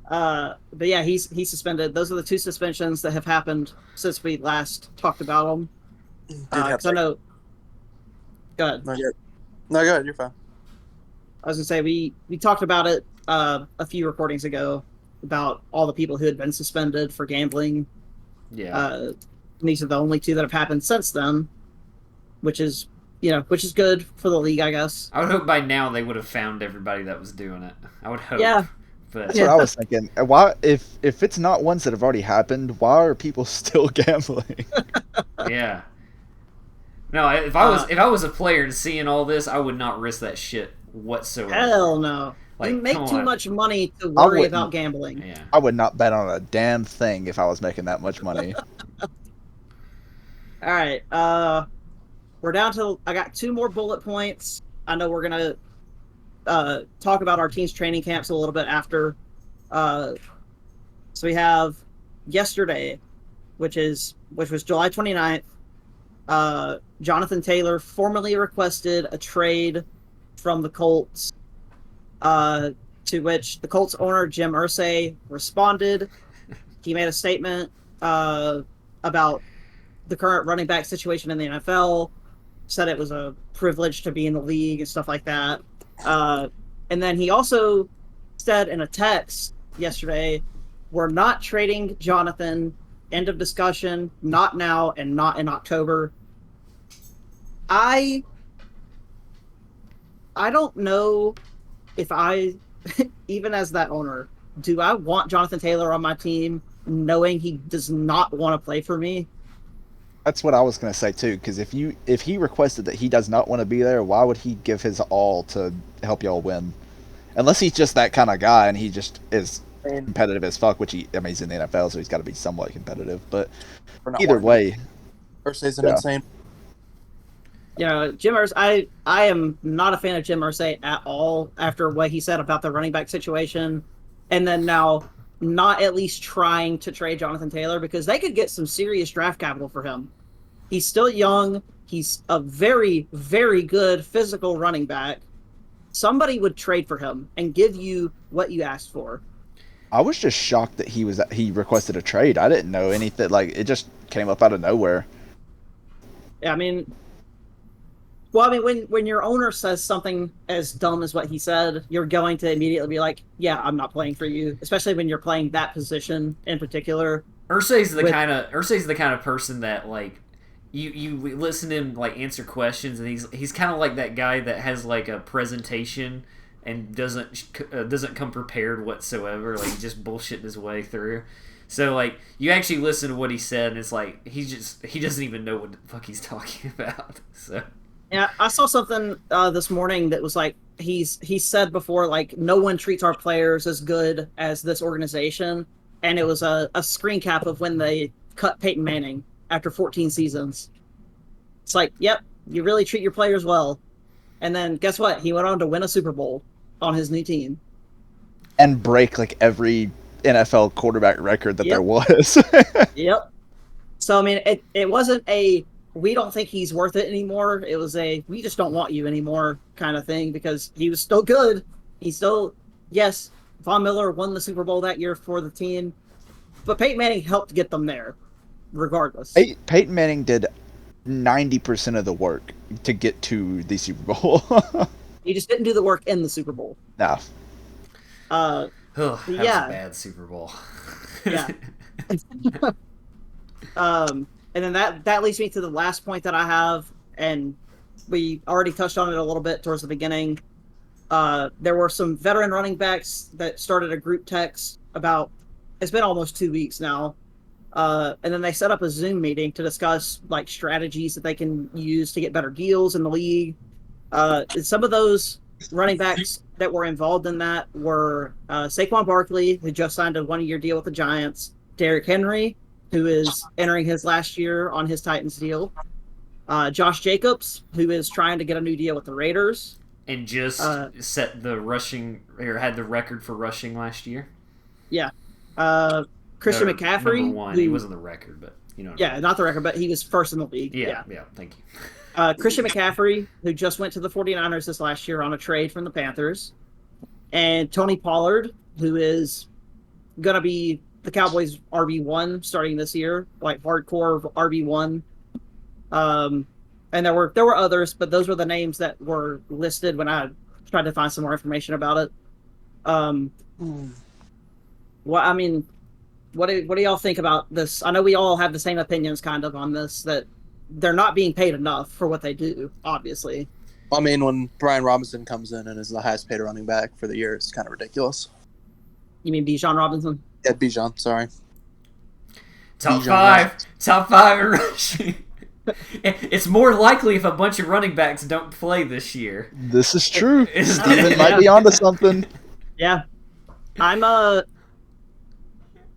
But yeah, he's suspended. Those are the 2 suspensions that have happened since we last talked about them. I know. Go ahead. No, go ahead. You're fine. I was gonna say we talked about it a few recordings ago about all the people who had been suspended for gambling. Yeah. And these are the only 2 that have happened since then, which is good for the league, I guess. I would hope by now they would have found everybody that was doing it. I would hope. Yeah. But that's what I was thinking. Why, if it's not ones that have already happened, why are people still gambling? Yeah. No, if I was a player and seeing all this, I would not risk that shit whatsoever. Hell no. Like, you make too much money to worry about gambling. Yeah. I would not bet on a damn thing if I was making that much money. All right. We're down to... I got 2 more bullet points. I know we're going to talk about our team's training camps a little bit after. So we have yesterday, which was July 29th. Jonathan Taylor formally requested a trade from the Colts, to which the Colts owner, Jim Irsay, responded. He made a statement about the current running back situation in the NFL, said it was a privilege to be in the league and stuff like that. And then he also said in a text yesterday, we're not trading Jonathan. End of discussion. Not now and not in October. I don't know if I, even as that owner, do I want Jonathan Taylor on my team knowing he does not want to play for me? That's what I was going to say too, because if he requested that he does not want to be there, why would he give his all to help y'all win? Unless he's just that kind of guy and he just is competitive as fuck, which he's in the NFL, so he's got to be somewhat competitive. But either way, Irsay's insane. You know, Jim Irsay, I am not a fan of Jim Irsay at all after what he said about the running back situation, and then now not at least trying to trade Jonathan Taylor, because they could get some serious draft capital for him. He's still young. He's a very, very good physical running back. Somebody would trade for him and give you what you asked for. I was just shocked that he requested a trade. I didn't know anything. Like, it just came up out of nowhere. Yeah, I mean, when your owner says something as dumb as what he said, you're going to immediately be like, yeah, I'm not playing for you, especially when you're playing that position in particular. Irsay's the kind of person that, like, you listen to him, like, answer questions, and he's kind of like that guy that has, like, a presentation and doesn't come prepared whatsoever, like, just bullshitting his way through. So, like, you actually listen to what he said, and it's like he doesn't even know what the fuck he's talking about. So yeah, I saw something this morning that was like he said before, like, no one treats our players as good as this organization, and it was a screen cap of when they cut Peyton Manning after 14 seasons. It's like, yep, you really treat your players well. And then guess what? He went on to win a Super Bowl on his new team. And break, like, every NFL quarterback record that there was. Yep. So, I mean, it wasn't a, we don't think he's worth it anymore. It was a, we just don't want you anymore kind of thing, because he was still good. He's still, yes, Von Miller won the Super Bowl that year for the team, but Peyton Manning helped get them there regardless. Peyton Manning did 90% of the work to get to the Super Bowl. He just didn't do the work in the Super Bowl. No. That was a bad Super Bowl. Yeah. And then that leads me to the last point that I have, and we already touched on it a little bit towards the beginning. There were some veteran running backs that started a group text about, it's been almost 2 weeks now, and then they set up a Zoom meeting to discuss, like, strategies that they can use to get better deals in the league. Some of those running backs that were involved in that were Saquon Barkley, who just signed a 1-year deal with the Giants, Derrick Henry, who is entering his last year on his Titans deal, Josh Jacobs, who is trying to get a new deal with the Raiders, and just set the rushing, or had the record for rushing last year. Yeah. Christian McCaffrey. Number one. He wasn't the record, but you know. Yeah, not the record, but he was first in the league. Yeah. Thank you. Christian McCaffrey, who just went to the 49ers this last year on a trade from the Panthers, and Tony Pollard, who is going to be the Cowboys' RB1 starting this year, like hardcore RB1. And there were others, but those were the names that were listed when I tried to find some more information about it. Well, I mean, what do y'all think about this? I know we all have the same opinions kind of on this, that they're not being paid enough for what they do, obviously. I mean, when Brian Robinson comes in and is the highest paid running back for the year, it's kind of ridiculous. You mean Bijan Robinson? Yeah, Bijan, sorry. Top five in rushing. It's more likely if a bunch of running backs don't play this year. This is true. Steven might be onto something. Yeah.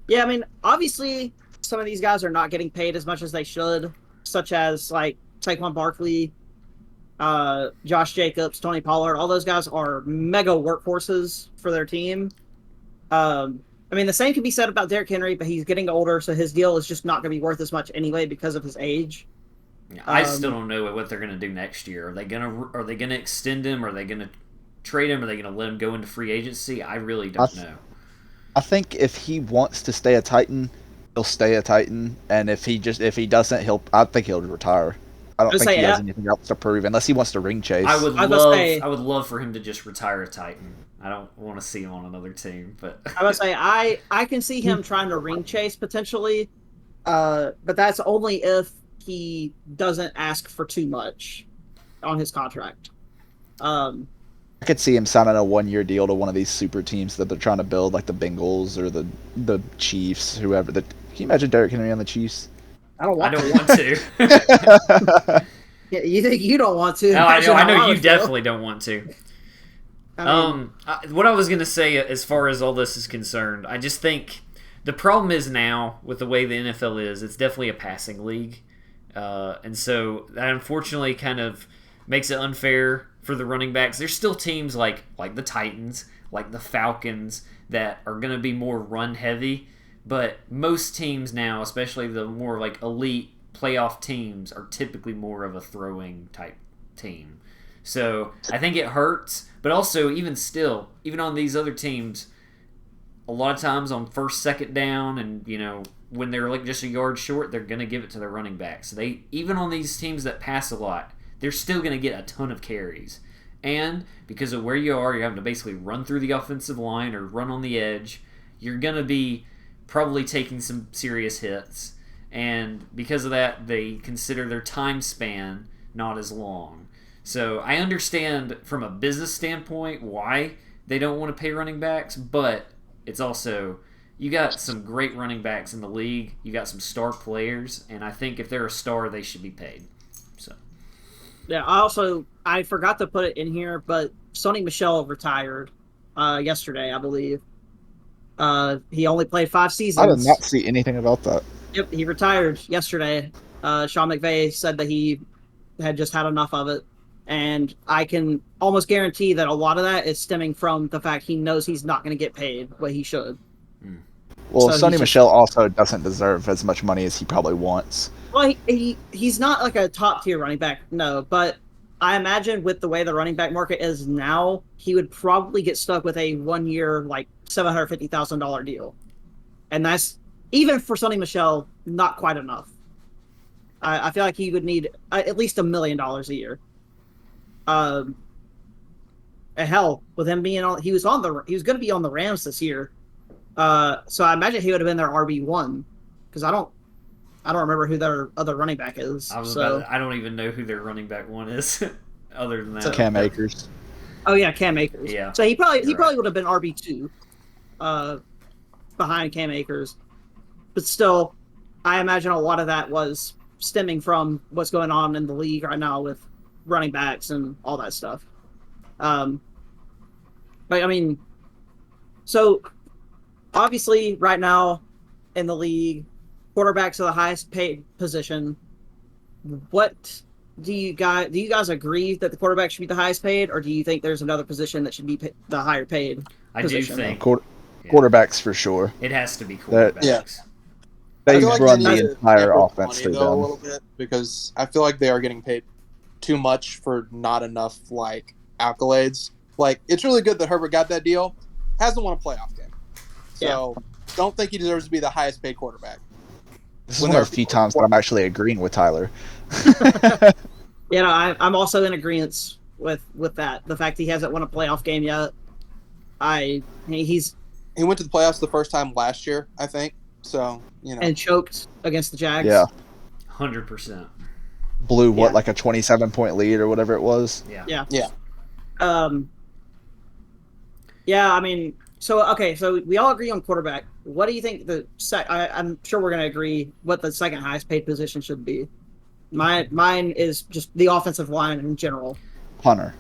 Yeah, I mean, obviously, some of these guys are not getting paid as much as they should, such as, like, Saquon Barkley, Josh Jacobs, Tony Pollard. All those guys are mega workhorses for their team. I mean, the same can be said about Derrick Henry, but he's getting older, so his deal is just not going to be worth as much anyway because of his age. I still don't know what they're going to do next year. Are they going to extend him? Are they going to trade him? Are they going to let him go into free agency? I really don't know. I think if he wants to stay a Titan, he'll stay a Titan, and if he doesn't, I think he'll retire. I don't think he has anything else to prove unless he wants to ring chase. I would love for him to just retire a Titan. I don't want to see him on another team, but I would say I can see him trying to ring chase potentially, but that's only if he doesn't ask for too much on his contract. I could see him signing a 1-year deal to one of these super teams that they're trying to build, like the Bengals or the Chiefs, whoever. Can you imagine Derrick Henry on the Chiefs? I don't want to. Yeah, you think you don't want to? No, I know you definitely don't want to. What I was going to say as far as all this is concerned, I just think the problem is now with the way the NFL is, it's definitely a passing league. And so that unfortunately kind of makes it unfair for the running backs. There's still teams like the Titans, like the Falcons, that are going to be more run heavy. But most teams now, especially the more like elite playoff teams, are typically more of a throwing type team. So I think it hurts. But also, even on these other teams, a lot of times on first, second down, and when they're like just a yard short, they're going to give it to their running back. So even on these teams that pass a lot, they're still going to get a ton of carries. And because of where you are, you're having to basically run through the offensive line or run on the edge. You're going to be probably taking some serious hits. And because of that, they consider their time span not as long. So I understand from a business standpoint why they don't want to pay running backs, but it's also, you got some great running backs in the league. You got some star players, and I think if they're a star, they should be paid. So, yeah. I forgot to put it in here, but Sonny Michel retired yesterday, I believe. He only played 5 seasons. I did not see anything about that. Yep, he retired yesterday. Sean McVay said that he had just had enough of it. And I can almost guarantee that a lot of that is stemming from the fact he knows he's not going to get paid what he should. Well, so Sonny Michel also doesn't deserve as much money as he probably wants. Well, he's not like a top-tier running back, no. But I imagine with the way the running back market is now, he would probably get stuck with a 1-year, like, $750,000 deal. And that's, even for Sonny Michel, not quite enough. I feel like he would need at least $1 million a year. And hell, with him being on, he was going to be on the Rams this year. So I imagine he would have been their RB1, because I don't remember who their other running back is. I don't even know who their running back one is, other than that. It's Cam Akers. Oh yeah, Cam Akers. Yeah. So he probably would have been RB2, behind Cam Akers, but still, I imagine a lot of that was stemming from what's going on in the league right now with running backs and all that stuff. But I mean, so obviously right now in the league, quarterbacks are the highest paid position. What do you guys agree that the quarterback should be the highest paid, or do you think there's another position that should be the higher paid position? I do think quarterbacks for sure. It has to be quarterbacks. They run the entire offense through them. A little bit, because I feel like they are getting paid too much for not enough accolades. Like, it's really good that Herbert got that deal. Hasn't won a playoff game, so don't think he deserves to be the highest paid quarterback. This is one of the few times that I'm actually agreeing with Tyler. I'm also in agreement with that. The fact he hasn't won a playoff game yet. He went to the playoffs the first time last year, I think. So, and choked against the Jags. Yeah, 100%. Blew like a 27-point lead or whatever it was. Yeah. I mean, so we all agree on quarterback. What do you think I'm sure we're going to agree what the second highest paid position should be. Mine is just the offensive line in general. Punter.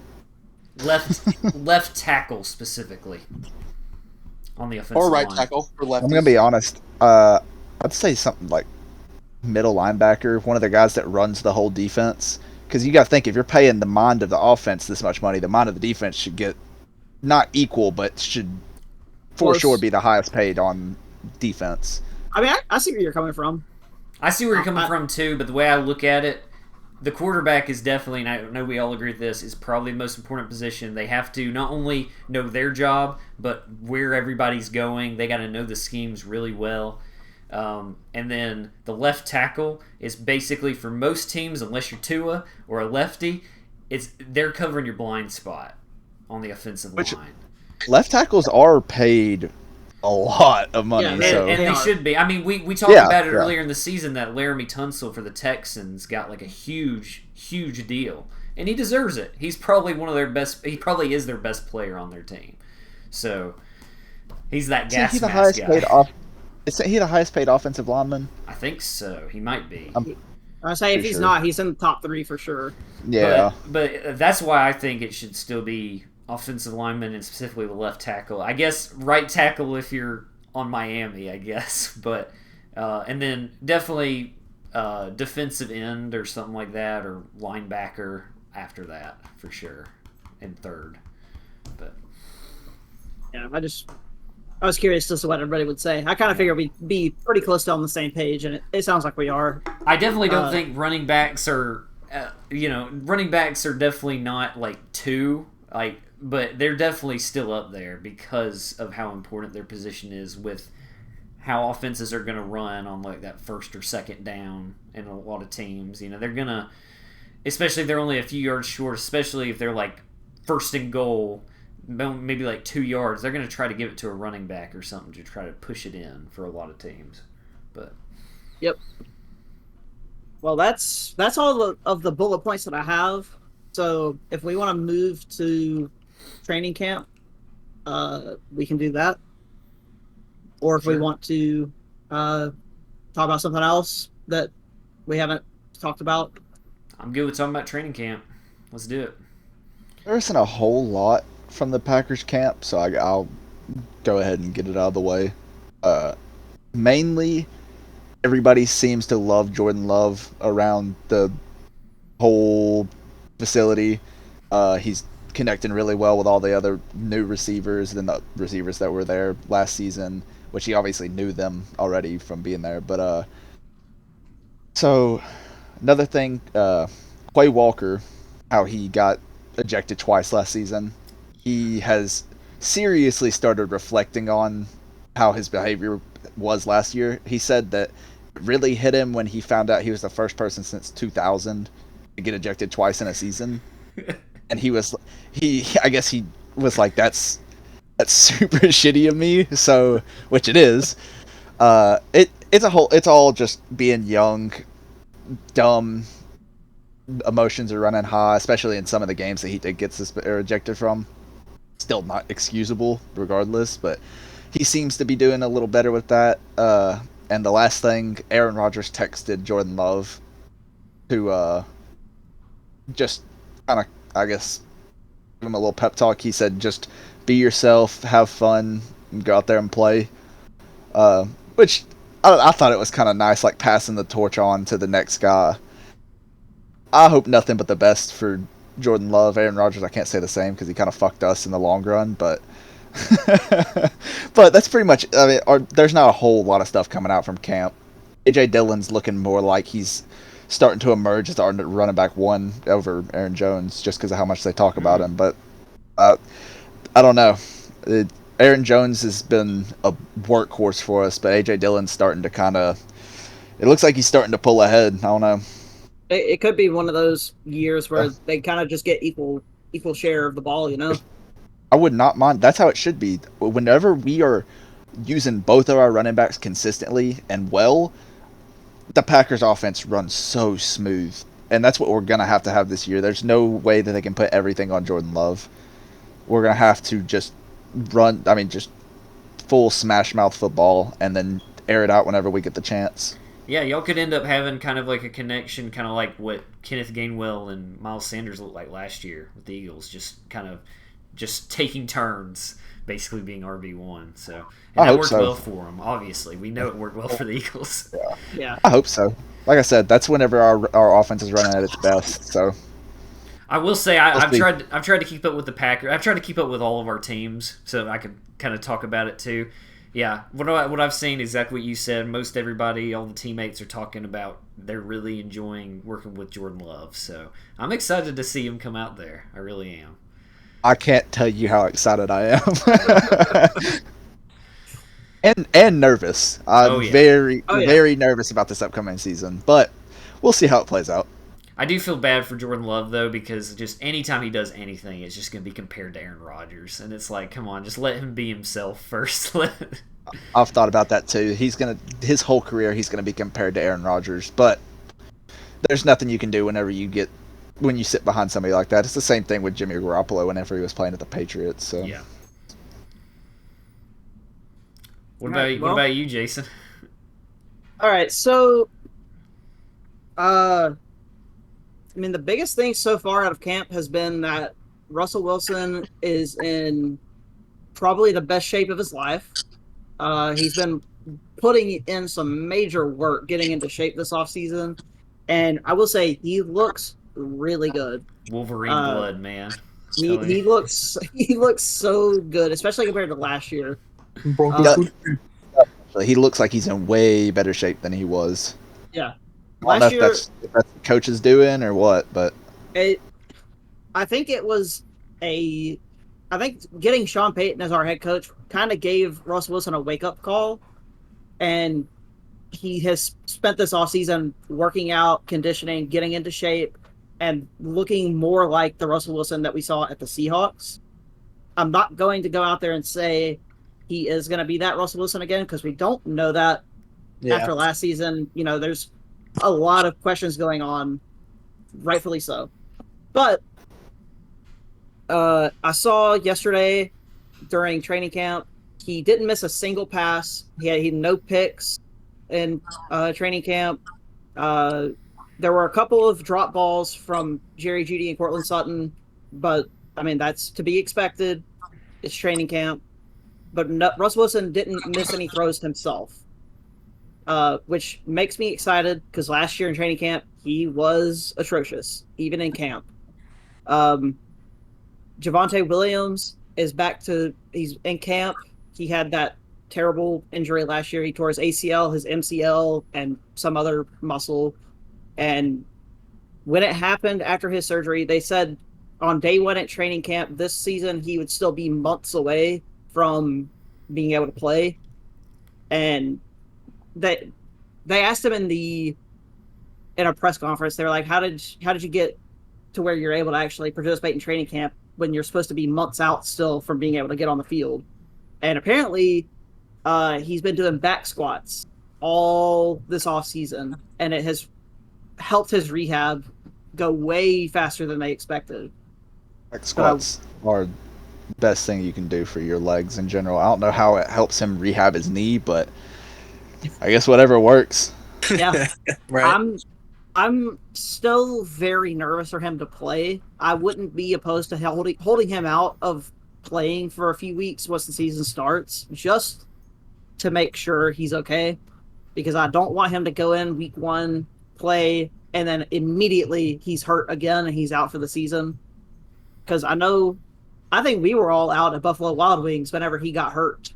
Left tackle specifically. On the offensive or right line. Tackle for lefties. I'm going to be honest. I'd say something like middle linebacker, one of the guys that runs the whole defense. Because you got to think, if you're paying the mind of the offense this much money, the mind of the defense should get not equal, but should for sure be the highest paid on defense. I mean, I see where you're coming from. I see where you're coming from too, but the way I look at it, the quarterback is definitely, and I know we all agree with this, is probably the most important position. They have to not only know their job, but where everybody's going. They got to know the schemes really well. And then the left tackle is basically for most teams, unless you're Tua or a lefty, they're covering your blind spot on the offensive line. Left tackles are paid a lot of money. Yeah, and they should be. I mean, we talked about it earlier in the season that Laramie Tunsil for the Texans got like a huge deal. And he deserves it. He's probably one of their best. He probably is their best player on their team. So he's that gas mask guy. Is he the highest paid offensive lineman? I think so. He might be. I say if he's not, he's in the top 3 for sure. Yeah, but that's why I think it should still be offensive lineman and specifically the left tackle. I guess right tackle if you're on Miami, I guess. But and then definitely defensive end or something like that, or linebacker after that for sure, and third. But yeah, I was curious as to what everybody would say. I kind of figured we'd be pretty close to on the same page, and it sounds like we are. I definitely don't think running backs are, running backs are definitely not like 2, but they're definitely still up there because of how important their position is with how offenses are going to run on like that first or second down in a lot of teams. They're going to, especially if they're only a few yards short, especially if they're like first and goal, maybe like 2 yards, they're going to try to give it to a running back or something to try to push it in for a lot of teams. But yep. Well, that's all of the bullet points that I have. So if we want to move to training camp, we can do that. Or if we want to talk about something else that we haven't talked about. I'm good with talking about training camp. Let's do it. There isn't a whole lot from the Packers camp, so I'll go ahead and get it out of the way. Mainly, everybody seems to love Jordan Love around the whole facility. He's connecting really well with all the other new receivers than the receivers that were there last season, which he obviously knew them already from being there. But so another thing, Quay Walker, how he got ejected twice last season. He has seriously started reflecting on how his behavior was last year. He said that it really hit him when he found out he was the first person since 2000 to get ejected twice in a season. And I guess he was like, that's super shitty of me. So, which it is. It's all just being young, dumb. Emotions are running high, especially in some of the games that he did get ejected from. Still not excusable, regardless, but he seems to be doing a little better with that. And the last thing, Aaron Rodgers texted Jordan Love to just kind of, I guess, give him a little pep talk. He said, just be yourself, have fun, and go out there and play. Which I thought it was kind of nice, like passing the torch on to the next guy. I hope nothing but the best for Jordan Love. Aaron Rodgers, I can't say the same because he kind of fucked us in the long run, but but that's pretty much, I mean, there's not a whole lot of stuff coming out from camp. A.J. Dillon's looking more like he's starting to emerge as the running back 1 over Aaron Jones just because of how much they talk about him, but I don't know. Aaron Jones has been a workhorse for us, but A.J. Dillon's starting to kind of, it looks like he's starting to pull ahead. I don't know. It could be one of those years where they kind of just get equal share of the ball, I would not mind. That's how it should be. Whenever we are using both of our running backs consistently and well, the Packers offense runs so smooth. And that's what we're going to have this year. There's no way that they can put everything on Jordan Love. We're going to have to just just full smash mouth football and then air it out whenever we get the chance. Yeah, y'all could end up having kind of like a connection, kind of like what Kenneth Gainwell and Miles Sanders looked like last year with the Eagles, just taking turns, basically being RB1. So, and that worked well for them. Obviously, we know it worked well for the Eagles. Yeah. I hope so. Like I said, that's whenever our offense is running at its best. So, I will say I've tried to keep up with the Packers. I've tried to keep up with all of our teams, so I could kind of talk about it too. Yeah, what I've seen, exactly what you said. Most everybody, all the teammates are talking about they're really enjoying working with Jordan Love. So I'm excited to see him come out there. I really am. I can't tell you how excited I am. and nervous. I'm very nervous about this upcoming season, but we'll see how it plays out. I do feel bad for Jordan Love, though, because just anytime he does anything, it's just going to be compared to Aaron Rodgers. And it's like, come on, just let him be himself first. I've thought about that, too. His whole career, he's going to be compared to Aaron Rodgers. But there's nothing you can do when you sit behind somebody like that. It's the same thing with Jimmy Garoppolo whenever he was playing at the Patriots. So. Yeah. What about you, Jason? All right, so... the biggest thing so far out of camp has been that Russell Wilson is in probably the best shape of his life. He's been putting in some major work getting into shape this offseason, and I will say he looks really good. Wolverine blood, man. He looks so good, especially compared to last year. He looks like he's in way better shape than he was. Yeah. I don't know if that's the coach is doing or what, but I think getting Sean Payton as our head coach kind of gave Russell Wilson a wake-up call, and he has spent this offseason working out, conditioning, getting into shape, and looking more like the Russell Wilson that we saw at the Seahawks. I'm not going to go out there and say he is going to be that Russell Wilson again, because we don't know that after last season. There's a lot of questions going on, rightfully so. But I saw yesterday during training camp, he didn't miss a single pass. He had no picks in training camp. There were a couple of drop balls from Jerry Jeudy and Cortland Sutton, but that's to be expected. It's training camp. But Russell Wilson didn't miss any throws himself. Which makes me excited because last year in training camp, he was atrocious, even in camp. Javonte Williams is he's in camp. He had that terrible injury last year. He tore his ACL, his MCL, and some other muscle. And when it happened after his surgery, they said on day one at training camp this season, he would still be months away from being able to play. And they asked him in a press conference. They were like, how did you get to where you're able to actually participate in training camp when you're supposed to be months out still from being able to get on the field? And apparently he's been doing back squats all this off season, and it has helped his rehab go way faster than they expected. Back squats are the best thing you can do for your legs in general. I don't know how it helps him rehab his knee, but I guess whatever works. Yeah. Right. I'm still very nervous for him to play. I wouldn't be opposed to holding him out of playing for a few weeks once the season starts, just to make sure he's okay, because I don't want him to go in week one, play, and then immediately he's hurt again and he's out for the season. Because I think we were all out at Buffalo Wild Wings whenever he got hurt.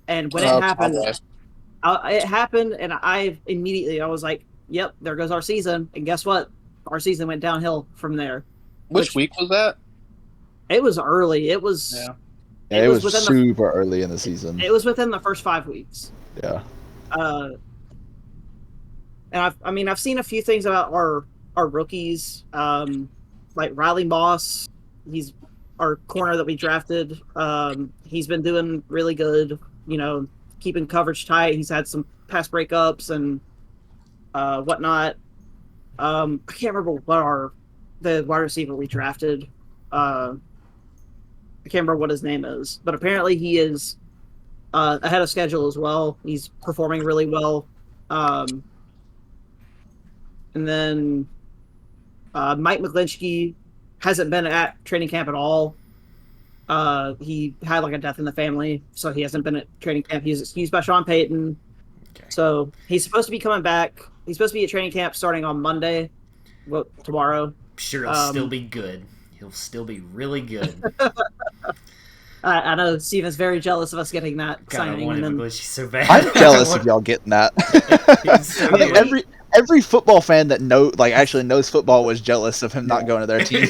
And when it happened... it happened, and I was like, yep, there goes our season. And guess what? Our season went downhill from there. Which week was that? It was early. It was super early in the season. It was within the first 5 weeks. Yeah. And I've seen a few things about our rookies, like Riley Moss. He's our corner that we drafted. He's been doing really good, keeping coverage tight. He's had some pass breakups and whatnot. I can't remember what the wide receiver we drafted. I can't remember what his name is, but apparently he is ahead of schedule as well. He's performing really well. And then Mike McGlinchey hasn't been at training camp at all. He had a death in the family, so he hasn't been at training camp. He's excused by Sean Payton. Okay. So he's supposed to be coming back. He's supposed to be at training camp starting on Monday. Well, tomorrow. I'm sure he'll still be good. He'll still be really good. I know Steven's very jealous of us getting that signing. I want McGlinchey so bad. I'm jealous of y'all getting that. I think every football fan that actually knows football was jealous of him not going to their team.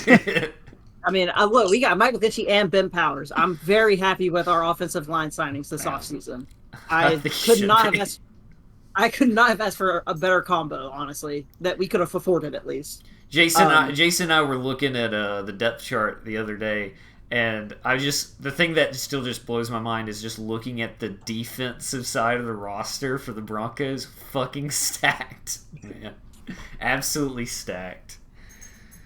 I mean, look, we got Mike McGlinchey and Ben Powers. I'm very happy with our offensive line signings this offseason. I could not have asked for a better combo, honestly, that we could have afforded at least. Jason and I were looking at the depth chart the other day, and the thing that still just blows my mind is just looking at the defensive side of the roster for the Broncos. Fucking stacked, man. Absolutely stacked.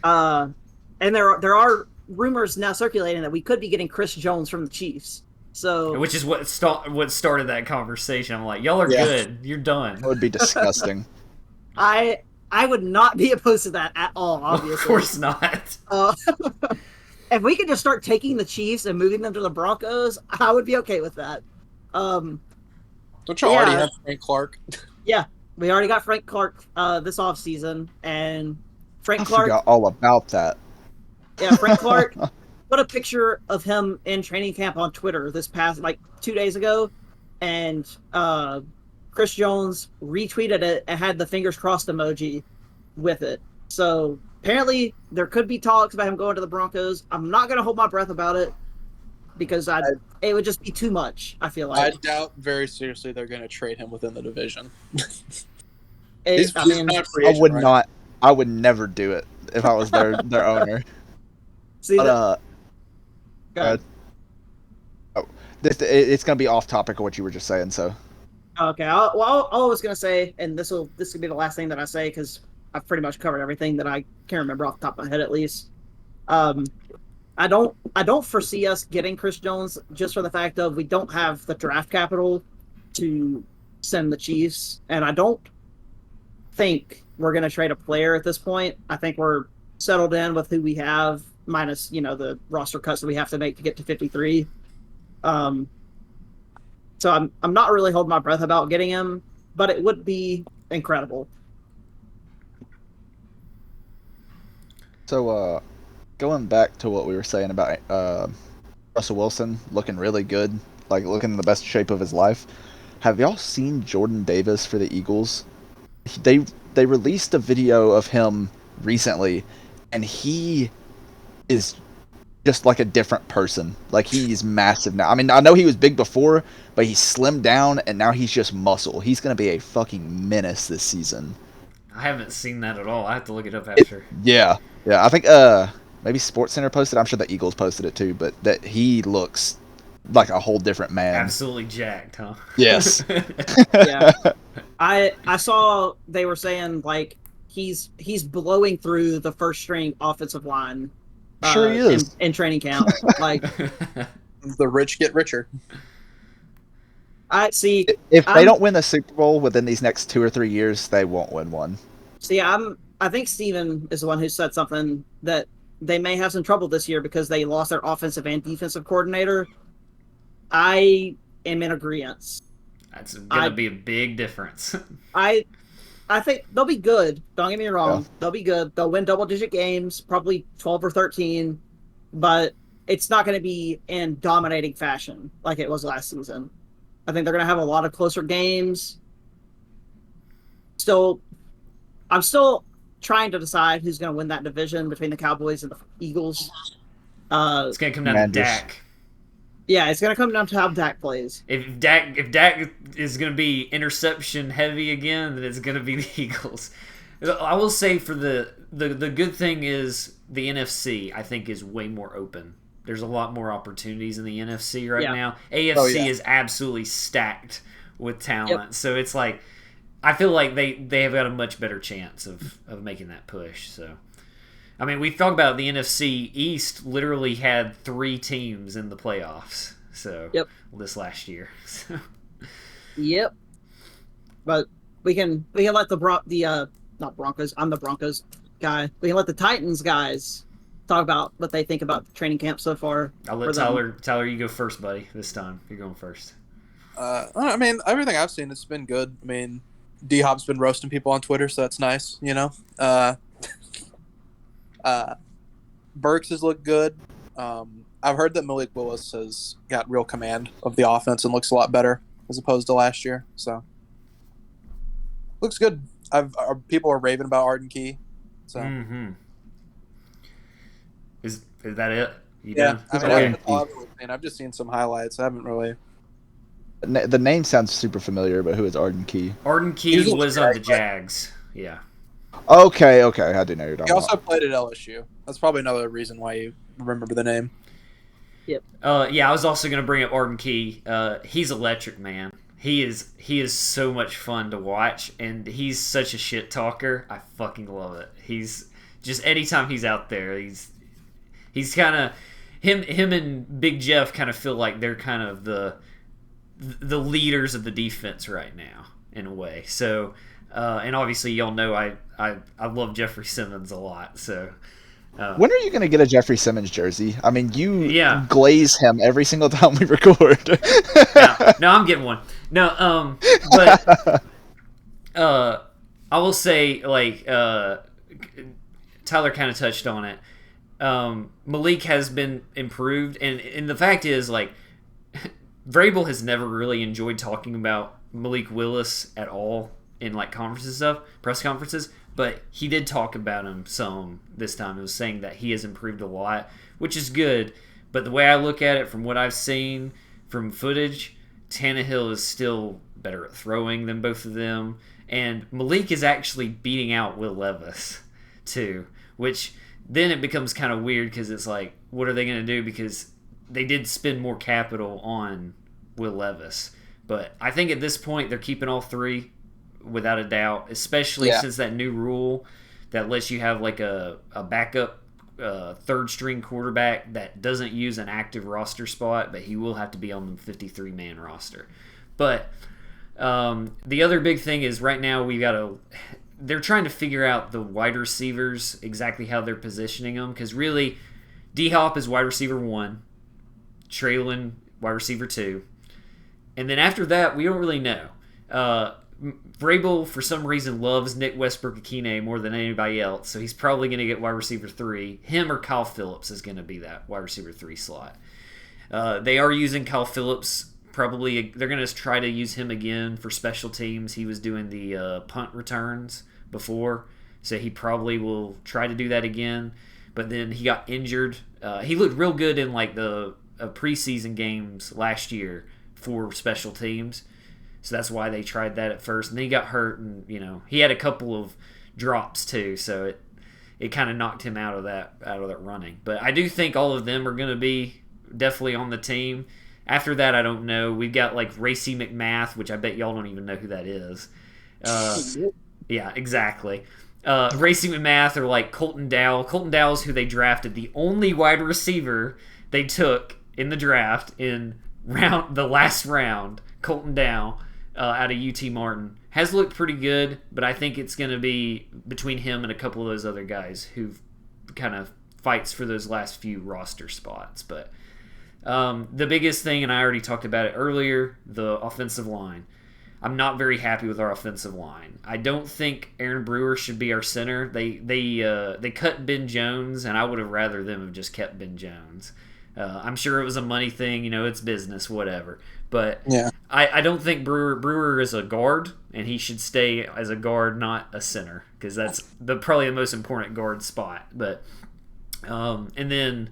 And there are rumors now circulating that we could be getting Chris Jones from the Chiefs. So, which is what started that conversation. I'm like, y'all are good. You're done. That would be disgusting. I would not be opposed to that at all, obviously. Of course not. If we could just start taking the Chiefs and moving them to the Broncos, I would be okay with that. Don't you already have Frank Clark? Yeah, we already got Frank Clark this offseason, and Frank I Clark... forgot all about that. Yeah, Frank Clark put a picture of him in training camp on Twitter this past, 2 days ago, and Chris Jones retweeted it and had the fingers crossed emoji with it. So apparently there could be talks about him going to the Broncos. I'm not going to hold my breath about it because it would just be too much, I feel like. I doubt very seriously they're going to trade him within the division. I would never do it if I was their owner. See, it's going to be off topic of what you were just saying, so. Okay, all I was going to say, and this could be the last thing that I say because I've pretty much covered everything that I can remember off the top of my head, at least. I don't foresee us getting Chris Jones just for the fact of we don't have the draft capital to send the Chiefs, and I don't think we're going to trade a player at this point. I think we're settled in with who we have, minus the roster cuts that we have to make to get to 53. So I'm not really holding my breath about getting him, but it would be incredible. So, going back to what we were saying about Russell Wilson looking really good, looking in the best shape of his life. Have y'all seen Jordan Davis for the Eagles? They released a video of him recently, and he is just like a different person. He's massive now. I mean, I know he was big before, but he's slimmed down, and now he's just muscle. He's going to be a fucking menace this season. I haven't seen that at all. I have to look it up after. Yeah, I think maybe SportsCenter posted. I'm sure the Eagles posted it too, but that he looks like a whole different man. Absolutely jacked, huh? Yes. Yeah. I saw they were saying he's blowing through the first string offensive line. Sure he is. In training camp. The rich get richer. I see. If they don't win the Super Bowl within these next 2 or 3 years, they won't win one. See, I think Steven is the one who said something that they may have some trouble this year because they lost their offensive and defensive coordinator. I am in agreement. That's going to be a big difference. I think they'll be good. Don't get me wrong. Yeah. They'll be good. They'll win double-digit games, probably 12 or 13, but it's not going to be in dominating fashion like it was last season. I think they're going to have a lot of closer games. I'm still trying to decide who's going to win that division between the Cowboys and the Eagles. It's going to come down to Dak. Yeah, it's going to come down to how Dak plays. If Dak is going to be interception heavy again, then it's going to be the Eagles. I will say for the good thing is the NFC, I think, is way more open. There's a lot more opportunities in the NFC right now. AFC is absolutely stacked with talent. Yep. So it's I feel like they have got a much better chance of making that push. So, I mean, we talk about the NFC East literally had 3 teams in the playoffs. So this last year. Yep. But we can let not Broncos. I'm the Broncos guy. We can let the Titans guys talk about what they think about the training camp so far. I'll let Tyler, you go first, buddy. This time you're going first. I mean, everything I've seen, it's been good. I mean, D-Hop's been roasting people on Twitter, so that's nice, Burks has looked good. I've heard that Malik Willis has got real command of the offense and looks a lot better as opposed to last year. So, looks good. People are raving about Arden Key. So, Is Is that it? Yeah, I've just seen some highlights. I haven't really. The name sounds super familiar, but who is Arden Key? Arden Key was on the Jags. Yeah. Okay. I do know you're talking He also played at LSU. That's probably another reason why you remember the name. Yep. Yeah, I was also going to bring up Arden Key. He's electric, man. He is so much fun to watch, and he's such a shit talker. I fucking love it. He's just anytime he's out there, he's kind of him and Big Jeff kind of feel like they're kind of the leaders of the defense right now in a way. So, and obviously y'all know I love Jeffrey Simmons a lot. So. When are you going to get a Jeffrey Simmons jersey? I mean, you glaze him every single time we record. No, I'm getting one. No, but I will say, like, Tyler kind of touched on it. Malik has been improved, and the fact is, like, Vrabel has never really enjoyed talking about Malik Willis at all in, like, press conferences. But he did talk about him some this time. He was saying that he has improved a lot, which is good. But the way I look at it, from what I've seen from footage, Tannehill is still better at throwing than both of them. And Malik is actually beating out Will Levis, too. Which then it becomes kind of weird because it's like, what are they going to do? Because they did spend more capital on Will Levis. But I think at this point they're keeping all three. Without a doubt, especially since that new rule that lets you have like a backup third string quarterback that doesn't use an active roster spot, but he will have to be on the 53-man roster. But the other big thing is right now they're trying to figure out the wide receivers, exactly how they're positioning them, because really D-Hop is wide receiver 1, Traylon wide receiver 2, and then after that we don't really know. Vrabel, for some reason, loves Nick Westbrook-Akine more than anybody else, so he's probably going to get wide receiver 3. Him or Kyle Phillips is going to be that wide receiver 3 slot. They are using Kyle Phillips. Probably they're going to try to use him again for special teams. He was doing the punt returns before, so he probably will try to do that again. But then he got injured. He looked real good in like the preseason games last year for special teams. So that's why they tried that at first. And then he got hurt, and he had a couple of drops too, so it kind of knocked him out of that running. But I do think all of them are going to be definitely on the team. After that, I don't know. We've got like Racy McMath, which I bet y'all don't even know who that is. Yeah, exactly. Racy McMath or like Colton Dowell. Colton Dowell's who they drafted, the only wide receiver they took in the draft in the last round. Colton Dowell. Out of UT Martin has looked pretty good, but I think it's going to be between him and a couple of those other guys who kind of fights for those last few roster spots. But the biggest thing, and I already talked about it earlier, the offensive line. I'm not very happy with our offensive line. I don't think Aaron Brewer should be our center. They cut Ben Jones, and I would have rather them have just kept Ben Jones. I'm sure it was a money thing, it's business, whatever. But yeah. I don't think Brewer is a guard, and he should stay as a guard, not a center, because that's probably the most important guard spot. But and then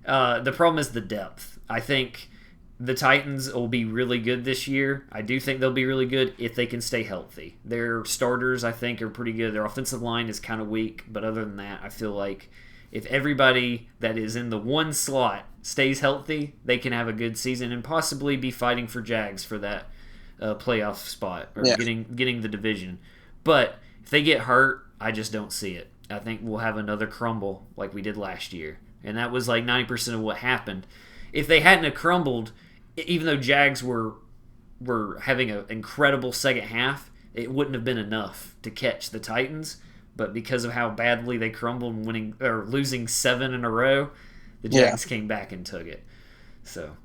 the problem is the depth. I think the Titans will be really good this year. I do think they'll be really good if they can stay healthy. Their starters, I think, are pretty good. Their offensive line is kind of weak, but other than that, I feel like if everybody that is in the one slot stays healthy, they can have a good season and possibly be fighting for Jags for that playoff spot or getting the division. But if they get hurt, I just don't see it. I think we'll have another crumble like we did last year. And that was like 90% of what happened. If they hadn't have crumbled, even though Jags were having an incredible second half, it wouldn't have been enough to catch the Titans. But because of how badly they crumbled and losing 7 in a row, the Jags came back and took it. So,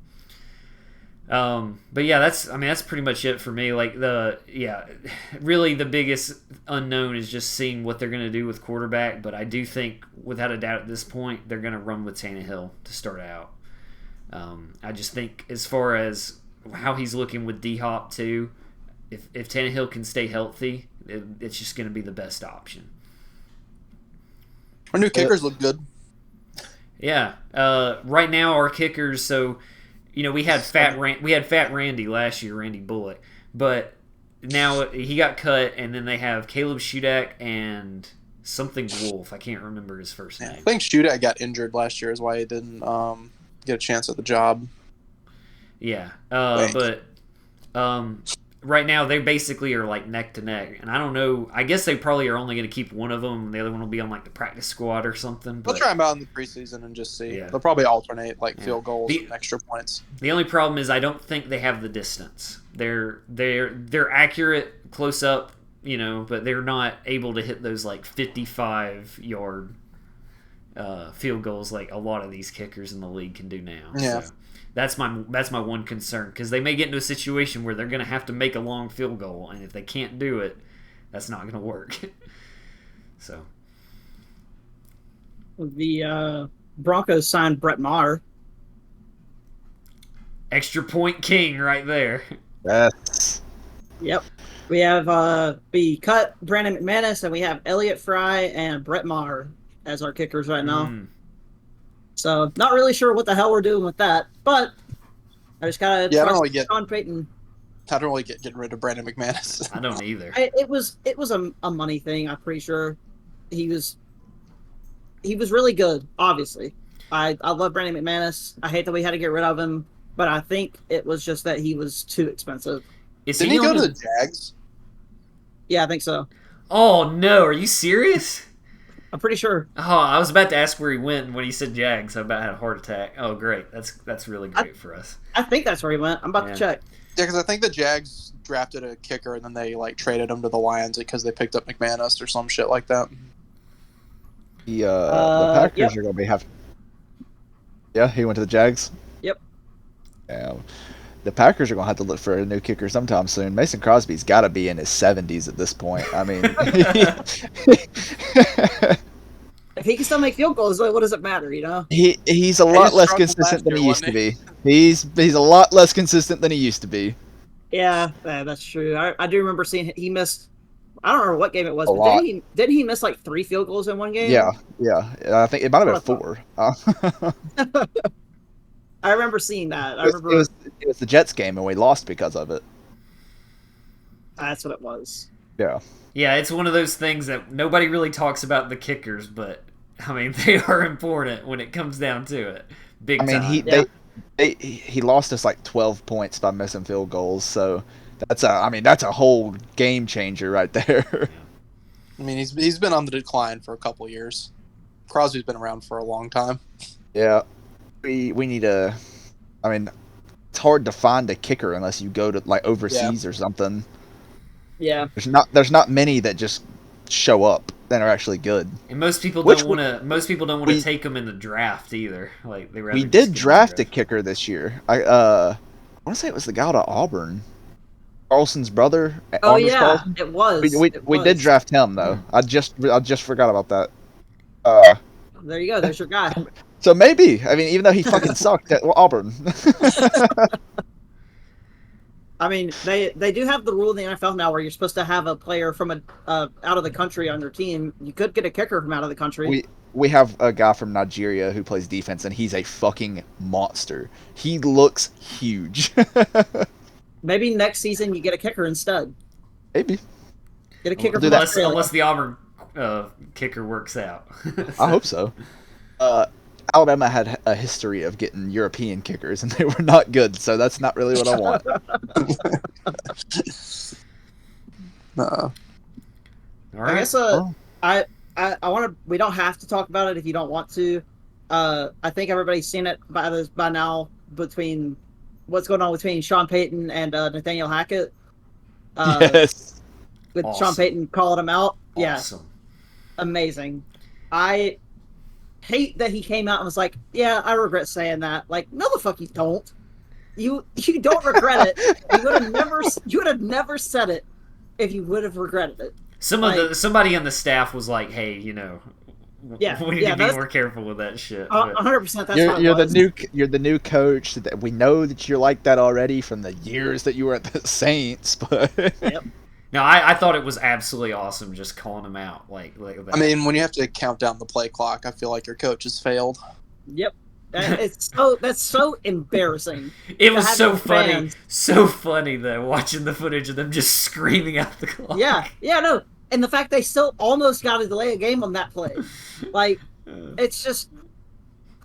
but yeah, that's pretty much it for me. Like really the biggest unknown is just seeing what they're going to do with quarterback. But I do think, without a doubt, at this point, they're going to run with Tannehill to start out. I just think as far as how he's looking with D-Hop too, if Tannehill can stay healthy, it's just going to be the best option. Our new kickers look good. Yeah. Right now our kickers. So, we had Fat Randy last year, Randy Bullock, but now he got cut, and then they have Caleb Shudak and something Wolf. I can't remember his first name. I think Shudak got injured last year, is why he didn't get a chance at the job. Yeah, but right now they basically are like neck to neck, and I don't know. I guess they probably are only going to keep one of them, and the other one will be on like the practice squad or something. They'll try them out in the preseason and just see. Yeah. They'll probably alternate field goals and extra points. The only problem is I don't think they have the distance. They're accurate close up, but they're not able to hit those like 55-yard field goals like a lot of these kickers in the league can do now. Yeah. So that's my one concern, because they may get into a situation where they're going to have to make a long field goal, and if they can't do it, that's not going to work. So the Broncos signed Brett Maher. Extra point king right there. Yes. Yep. We have we cut Brandon McManus, and we have Elliott Fry and Brett Maher as our kickers right now. So not really sure what the hell we're doing with that, but I just gotta trust Sean Payton. I don't really get getting rid of Brandon McManus. I don't either. It was a money thing. I'm pretty sure he was really good. Obviously, I love Brandon McManus. I hate that we had to get rid of him, but I think it was just that he was too expensive. Didn't he go to the Jags? Yeah, I think so. Oh no, are you serious? I'm pretty sure. Oh, I was about to ask where he went, and when he said Jags, I about had a heart attack. Oh, great. That's really great for us. I think that's where he went. I'm about to check. Yeah, because I think the Jags drafted a kicker, and then they traded him to the Lions because they picked up McManus or some shit like that. The Packers are going to be having... Yeah, he went to the Jags? Yep. Yeah. The Packers are going to have to look for a new kicker sometime soon. Mason Crosby's got to be in his 70s at this point. I mean... If he can still make field goals, what does it matter, He's a lot less consistent than he used to be. He's a lot less consistent than he used to be. Yeah, that's true. I do remember seeing he missed... I don't remember what game it was, but didn't he miss like 3 field goals in one game? Yeah. I think it might have been 4. I remember seeing that. It was the Jets game, and we lost because of it. That's what it was. Yeah. Yeah, it's one of those things that nobody really talks about the kickers, but I mean they are important when it comes down to it. Big time. He lost us like 12 points by missing field goals, so that's a whole game changer right there. I mean he's been on the decline for a couple of years. Crosby's been around for a long time. Yeah. We need a... I mean, it's hard to find a kicker unless you go to like overseas or something. Yeah. There's not many that just show up that are actually good. And most people don't want to take them in the draft either. Like we did draft a kicker this year. I want to say it was the guy out of Auburn, Carlson's brother. Oh Anders yeah, Carlson. it was. We did draft him though. I just forgot about that. There you go. There's your guy. So maybe, I mean, even though he fucking sucked at Auburn. I mean, they do have the rule in the NFL now where you're supposed to have a player from out of the country on your team. You could get a kicker from out of the country. We have a guy from Nigeria who plays defense, and he's a fucking monster. He looks huge. Maybe next season you get a kicker instead. Maybe. Get a kicker unless the Auburn kicker works out. I hope so. Alabama had a history of getting European kickers, and they were not good, so that's not really what I want. All right. I guess I want to. We don't have to talk about it if you don't want to. I think everybody's seen it by now between what's going on between Sean Payton and Nathaniel Hackett. Yes. With Sean Payton calling him out. Awesome. Yeah. Amazing. I hate that he came out and was like, "Yeah, I regret saying that." Like, no, the fuck you don't. You don't regret it. You would have never said it if you would have regretted it. Somebody on the staff was like, "Hey, we need to be more careful with that shit." 100%. That's you're the new coach. We know that you're like that already from the years that you were at the Saints, but. Yep. No, I thought it was absolutely awesome just calling him out like that. I mean, when you have to count down the play clock, I feel like your coach has failed. Yep. That's so embarrassing. It was so funny. Fans. So funny though, watching the footage of them just screaming out the clock. Yeah, no. And the fact they still almost got to delay a game on that play. Like, it's just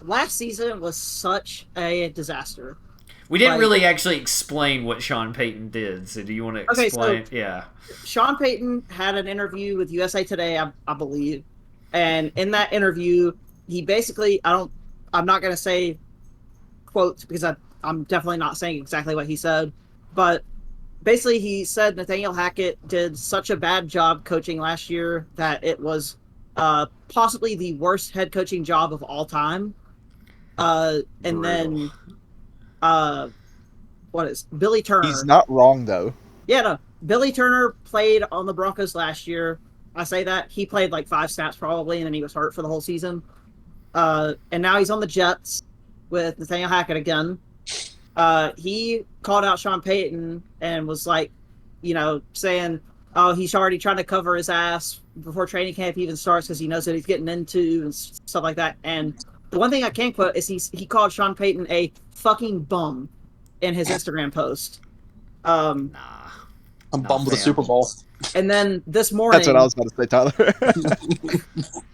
last season was such a disaster. We didn't really actually explain what Sean Payton did, so do you want to explain? Okay, so Sean Payton had an interview with USA Today, I believe. And in that interview, he basically, I'm not going to say quotes because I'm definitely not saying exactly what he said, but basically he said Nathaniel Hackett did such a bad job coaching last year that it was possibly the worst head coaching job of all time. And then what is Billy Turner? He's not wrong though. Yeah, no. Billy Turner played on the Broncos last year. I say that he played like 5 snaps probably, and then he was hurt for the whole season. And now he's on the Jets with Nathaniel Hackett again. He called out Sean Payton and was like, saying, "Oh, he's already trying to cover his ass before training camp even starts because he knows what he's getting into and stuff like that." And the one thing I can quote is he called Sean Payton a fucking bum in his Instagram post. I'm bummed with the Super Bowl. And then this morning... That's what I was about to say, Tyler.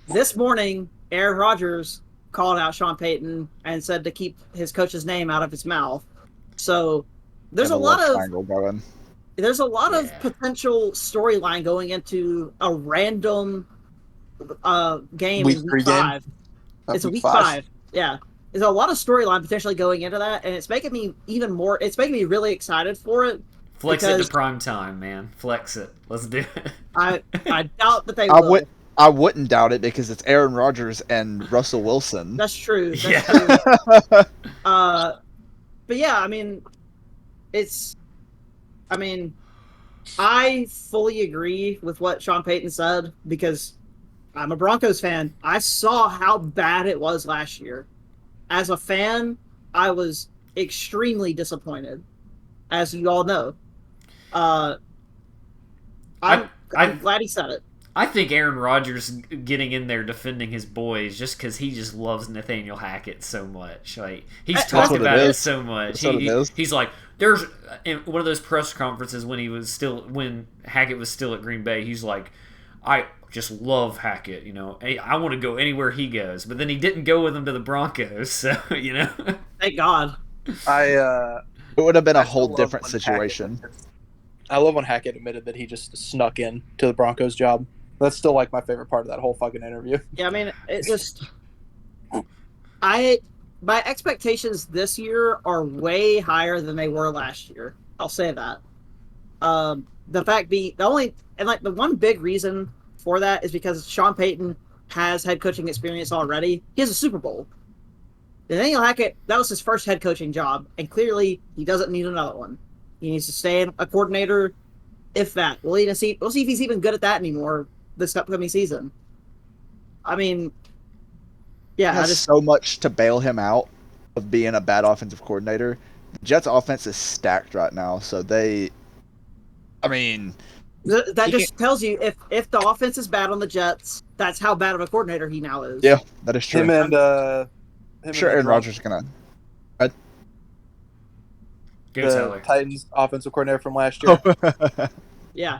This morning, Aaron Rodgers called out Sean Payton and said to keep his coach's name out of his mouth. So there's a lot of potential storyline going into a random game in week 5. It's a week 5. Yeah. There's a lot of storyline potentially going into that, and it's making me really excited for it. Flex it to prime time, man. Flex it. Let's do it. I doubt that they will. I wouldn't doubt it because it's Aaron Rodgers and Russell Wilson. That's true. True. But yeah, I fully agree with what Sean Payton said because I'm a Broncos fan. I saw how bad it was last year. As a fan, I was extremely disappointed, as you all know. I'm glad he said it. I think Aaron Rodgers getting in there defending his boys just because he just loves Nathaniel Hackett so much. Like he's talked about it so much. He's like, there's in one of those press conferences when Hackett was still at Green Bay. He's like, I just love Hackett. I want to go anywhere he goes. But then he didn't go with him to the Broncos. So Thank God. It would have been a whole different situation. I love when Hackett admitted that he just snuck in to the Broncos job. That's still like my favorite part of that whole fucking interview. Yeah, it just my expectations this year are way higher than they were last year. I'll say that. The fact being the one big reason for that is because Sean Payton has head coaching experience already. He has a Super Bowl. Nathaniel Hackett, that was his first head coaching job, and clearly he doesn't need another one. He needs to stay a coordinator, if that. We'll see if he's even good at that anymore this upcoming season. So much to bail him out of being a bad offensive coordinator. The Jets' offense is stacked right now, so that just tells you if the offense is bad on the Jets, that's how bad of a coordinator he now is. Yeah, that is true. I'm sure Aaron Rodgers is gonna. The Titans offensive coordinator from last year. Yeah.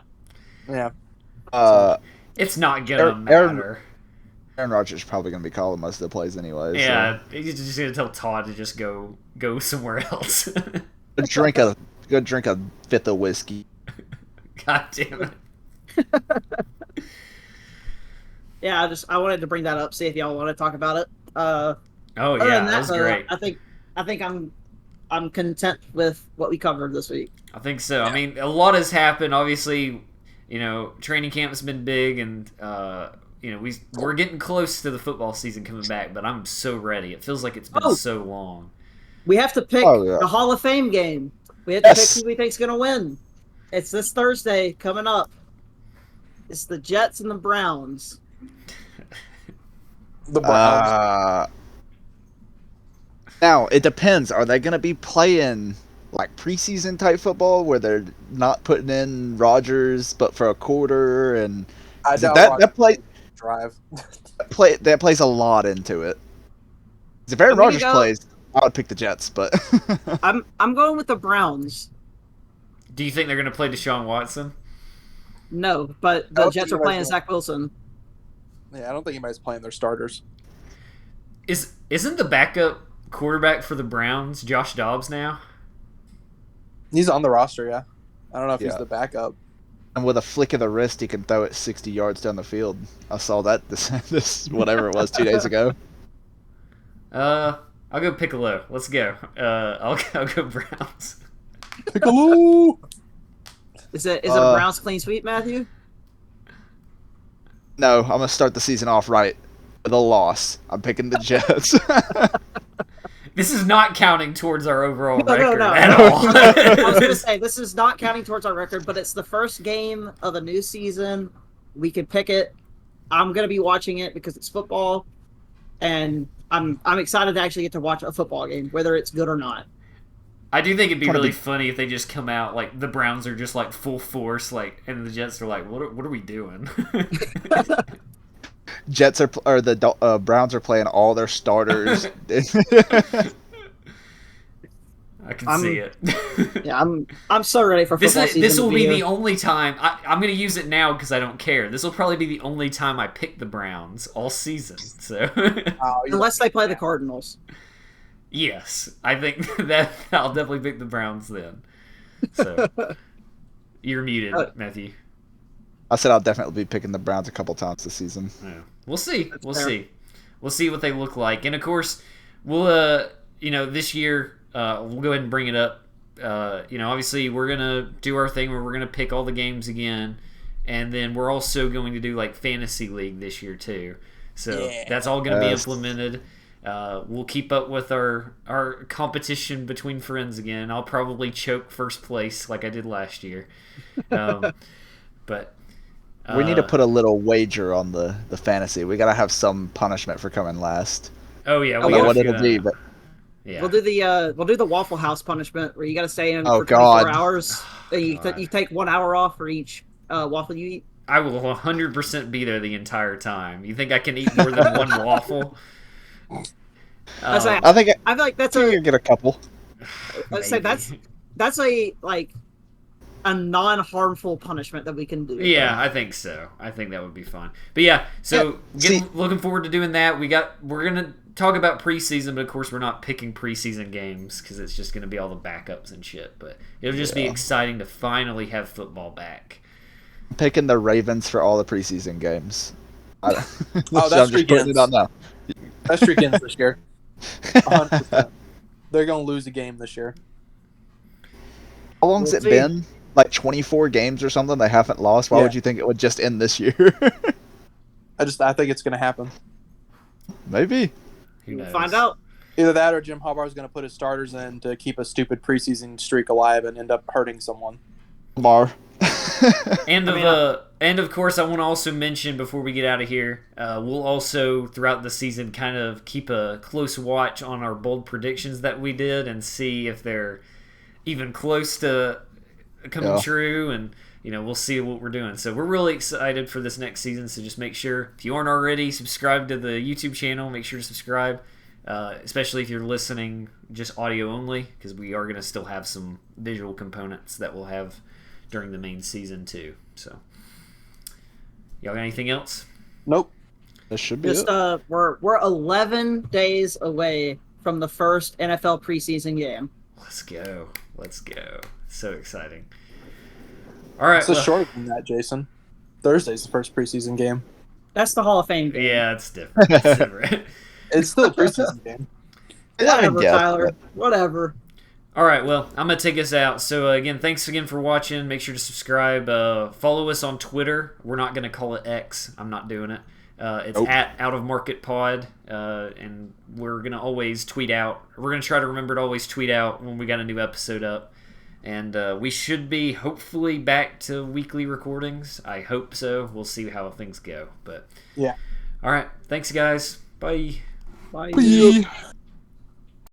It's not gonna matter. Aaron Rodgers is probably gonna be calling most of the plays anyway. Yeah, so. He's just gonna tell Todd to just go somewhere else. Go drink a fifth of whiskey. God damn it. Yeah, I wanted to bring that up, see if y'all want to talk about it. Oh yeah, that was great. I think I'm content with what we covered this week. I think so. Yeah. A lot has happened. Obviously, training camp's been big, and we're getting close to the football season coming back. But I'm so ready. It feels like it's been so long. We have to pick the Hall of Fame game. We have to pick who we think's gonna win. It's this Thursday coming up. It's the Jets and the Browns. The Browns. Now, it depends. Are they going to be playing like preseason type football where they're not putting in Rodgers but for a quarter? And that plays a lot into it. If Aaron Rodgers plays, I would pick the Jets, but I'm going with the Browns. Do you think they're going to play Deshaun Watson? No, but the Jets are playing Zach Wilson. Yeah, I don't think anybody's playing their starters. Isn't the backup quarterback for the Browns Josh Dobbs now? He's on the roster, yeah. I don't know if he's the backup. And with a flick of the wrist, he can throw it 60 yards down the field. I saw that this whatever it was 2 days ago. I'll go Piccolo. Let's go. I'll go Browns. Piccolo. Is it a Browns clean sweep, Matthew? No, I'm gonna start the season off right with a loss. I'm picking the Jets. This is not counting towards our overall record at all. I was going to say, this is not counting towards our record, but it's the first game of a new season. We can pick it. I'm going to be watching it because it's football, and I'm excited to actually get to watch a football game, whether it's good or not. I do think it'd be really funny if they just come out, like, the Browns are just, like, full force, like, and the Jets are like, what are we doing? The Browns are playing all their starters. I can see it. Yeah, I'm so ready for football season. This will be the only time I'm going to use it now because I don't care. This will probably be the only time I pick the Browns all season. So unless they play the Cardinals. Yes, I think that I'll definitely pick the Browns then. So you're muted, Matthew. I said I'll definitely be picking the Browns a couple times this season. Yeah. We'll see. We'll see what they look like. And of course, we'll this year we'll go ahead and bring it up. Obviously we're gonna do our thing where we're gonna pick all the games again, and then we're also going to do like fantasy league this year too. So that's all gonna be implemented. We'll keep up with our competition between friends again. I'll probably choke first place like I did last year. But we need to put a little wager on the fantasy. We gotta have some punishment for coming last. Oh yeah, I don't know what it'll be, but yeah. We'll do the Waffle House punishment where you gotta stay in for 24 hours. You take 1 hour off for each waffle you eat. I will 100% be there the entire time. You think I can eat more than one waffle? I feel like that's you get a couple. Let's say that's a non-harmful punishment that we can do. Yeah, I think so. I think that would be fun. But yeah, so looking forward to doing that. We're gonna talk about preseason, but of course we're not picking preseason games because it's just gonna be all the backups and shit. But it'll just be exciting to finally have football back. I'm picking the Ravens for all the preseason games. That streak ends. That streak ends this year. 100%. They're gonna lose a game this year. How long's it been? Like 24 games or something they haven't lost? Why would you think it would just end this year? I think it's going to happen. Maybe. We'll find out. Either that or Jim Harbaugh is going to put his starters in to keep a stupid preseason streak alive and end up hurting someone. Lamar. And of course, I want to also mention before we get out of here, we'll also throughout the season kind of keep a close watch on our bold predictions that we did and see if they're even close to coming true, and we'll see what we're doing. So we're really excited for this next season. So just make sure, if you aren't already, subscribe to the YouTube channel. Make sure to subscribe, especially if you're listening just audio only, because we are going to still have some visual components that we'll have during the main season too. So y'all got anything else? Nope. That should be it. We're 11 days away from the first NFL preseason game. Let's go. So exciting. All right. It's shorter than that, Jason. Thursday's the first preseason game. That's the Hall of Fame game. Yeah, it's different. It's still a preseason game. Whatever, Tyler. Whatever. All right, well, I'm going to take us out. So, again, thanks again for watching. Make sure to subscribe. Follow us on Twitter. We're not going to call it X. I'm not doing it. It's at Out of Market Pod, and we're going to always tweet out. We're going to try to remember to always tweet out when we got a new episode up. And we should be hopefully back to weekly recordings. I hope so. We'll see how things go. But yeah. All right. Thanks, guys. Bye. Bye.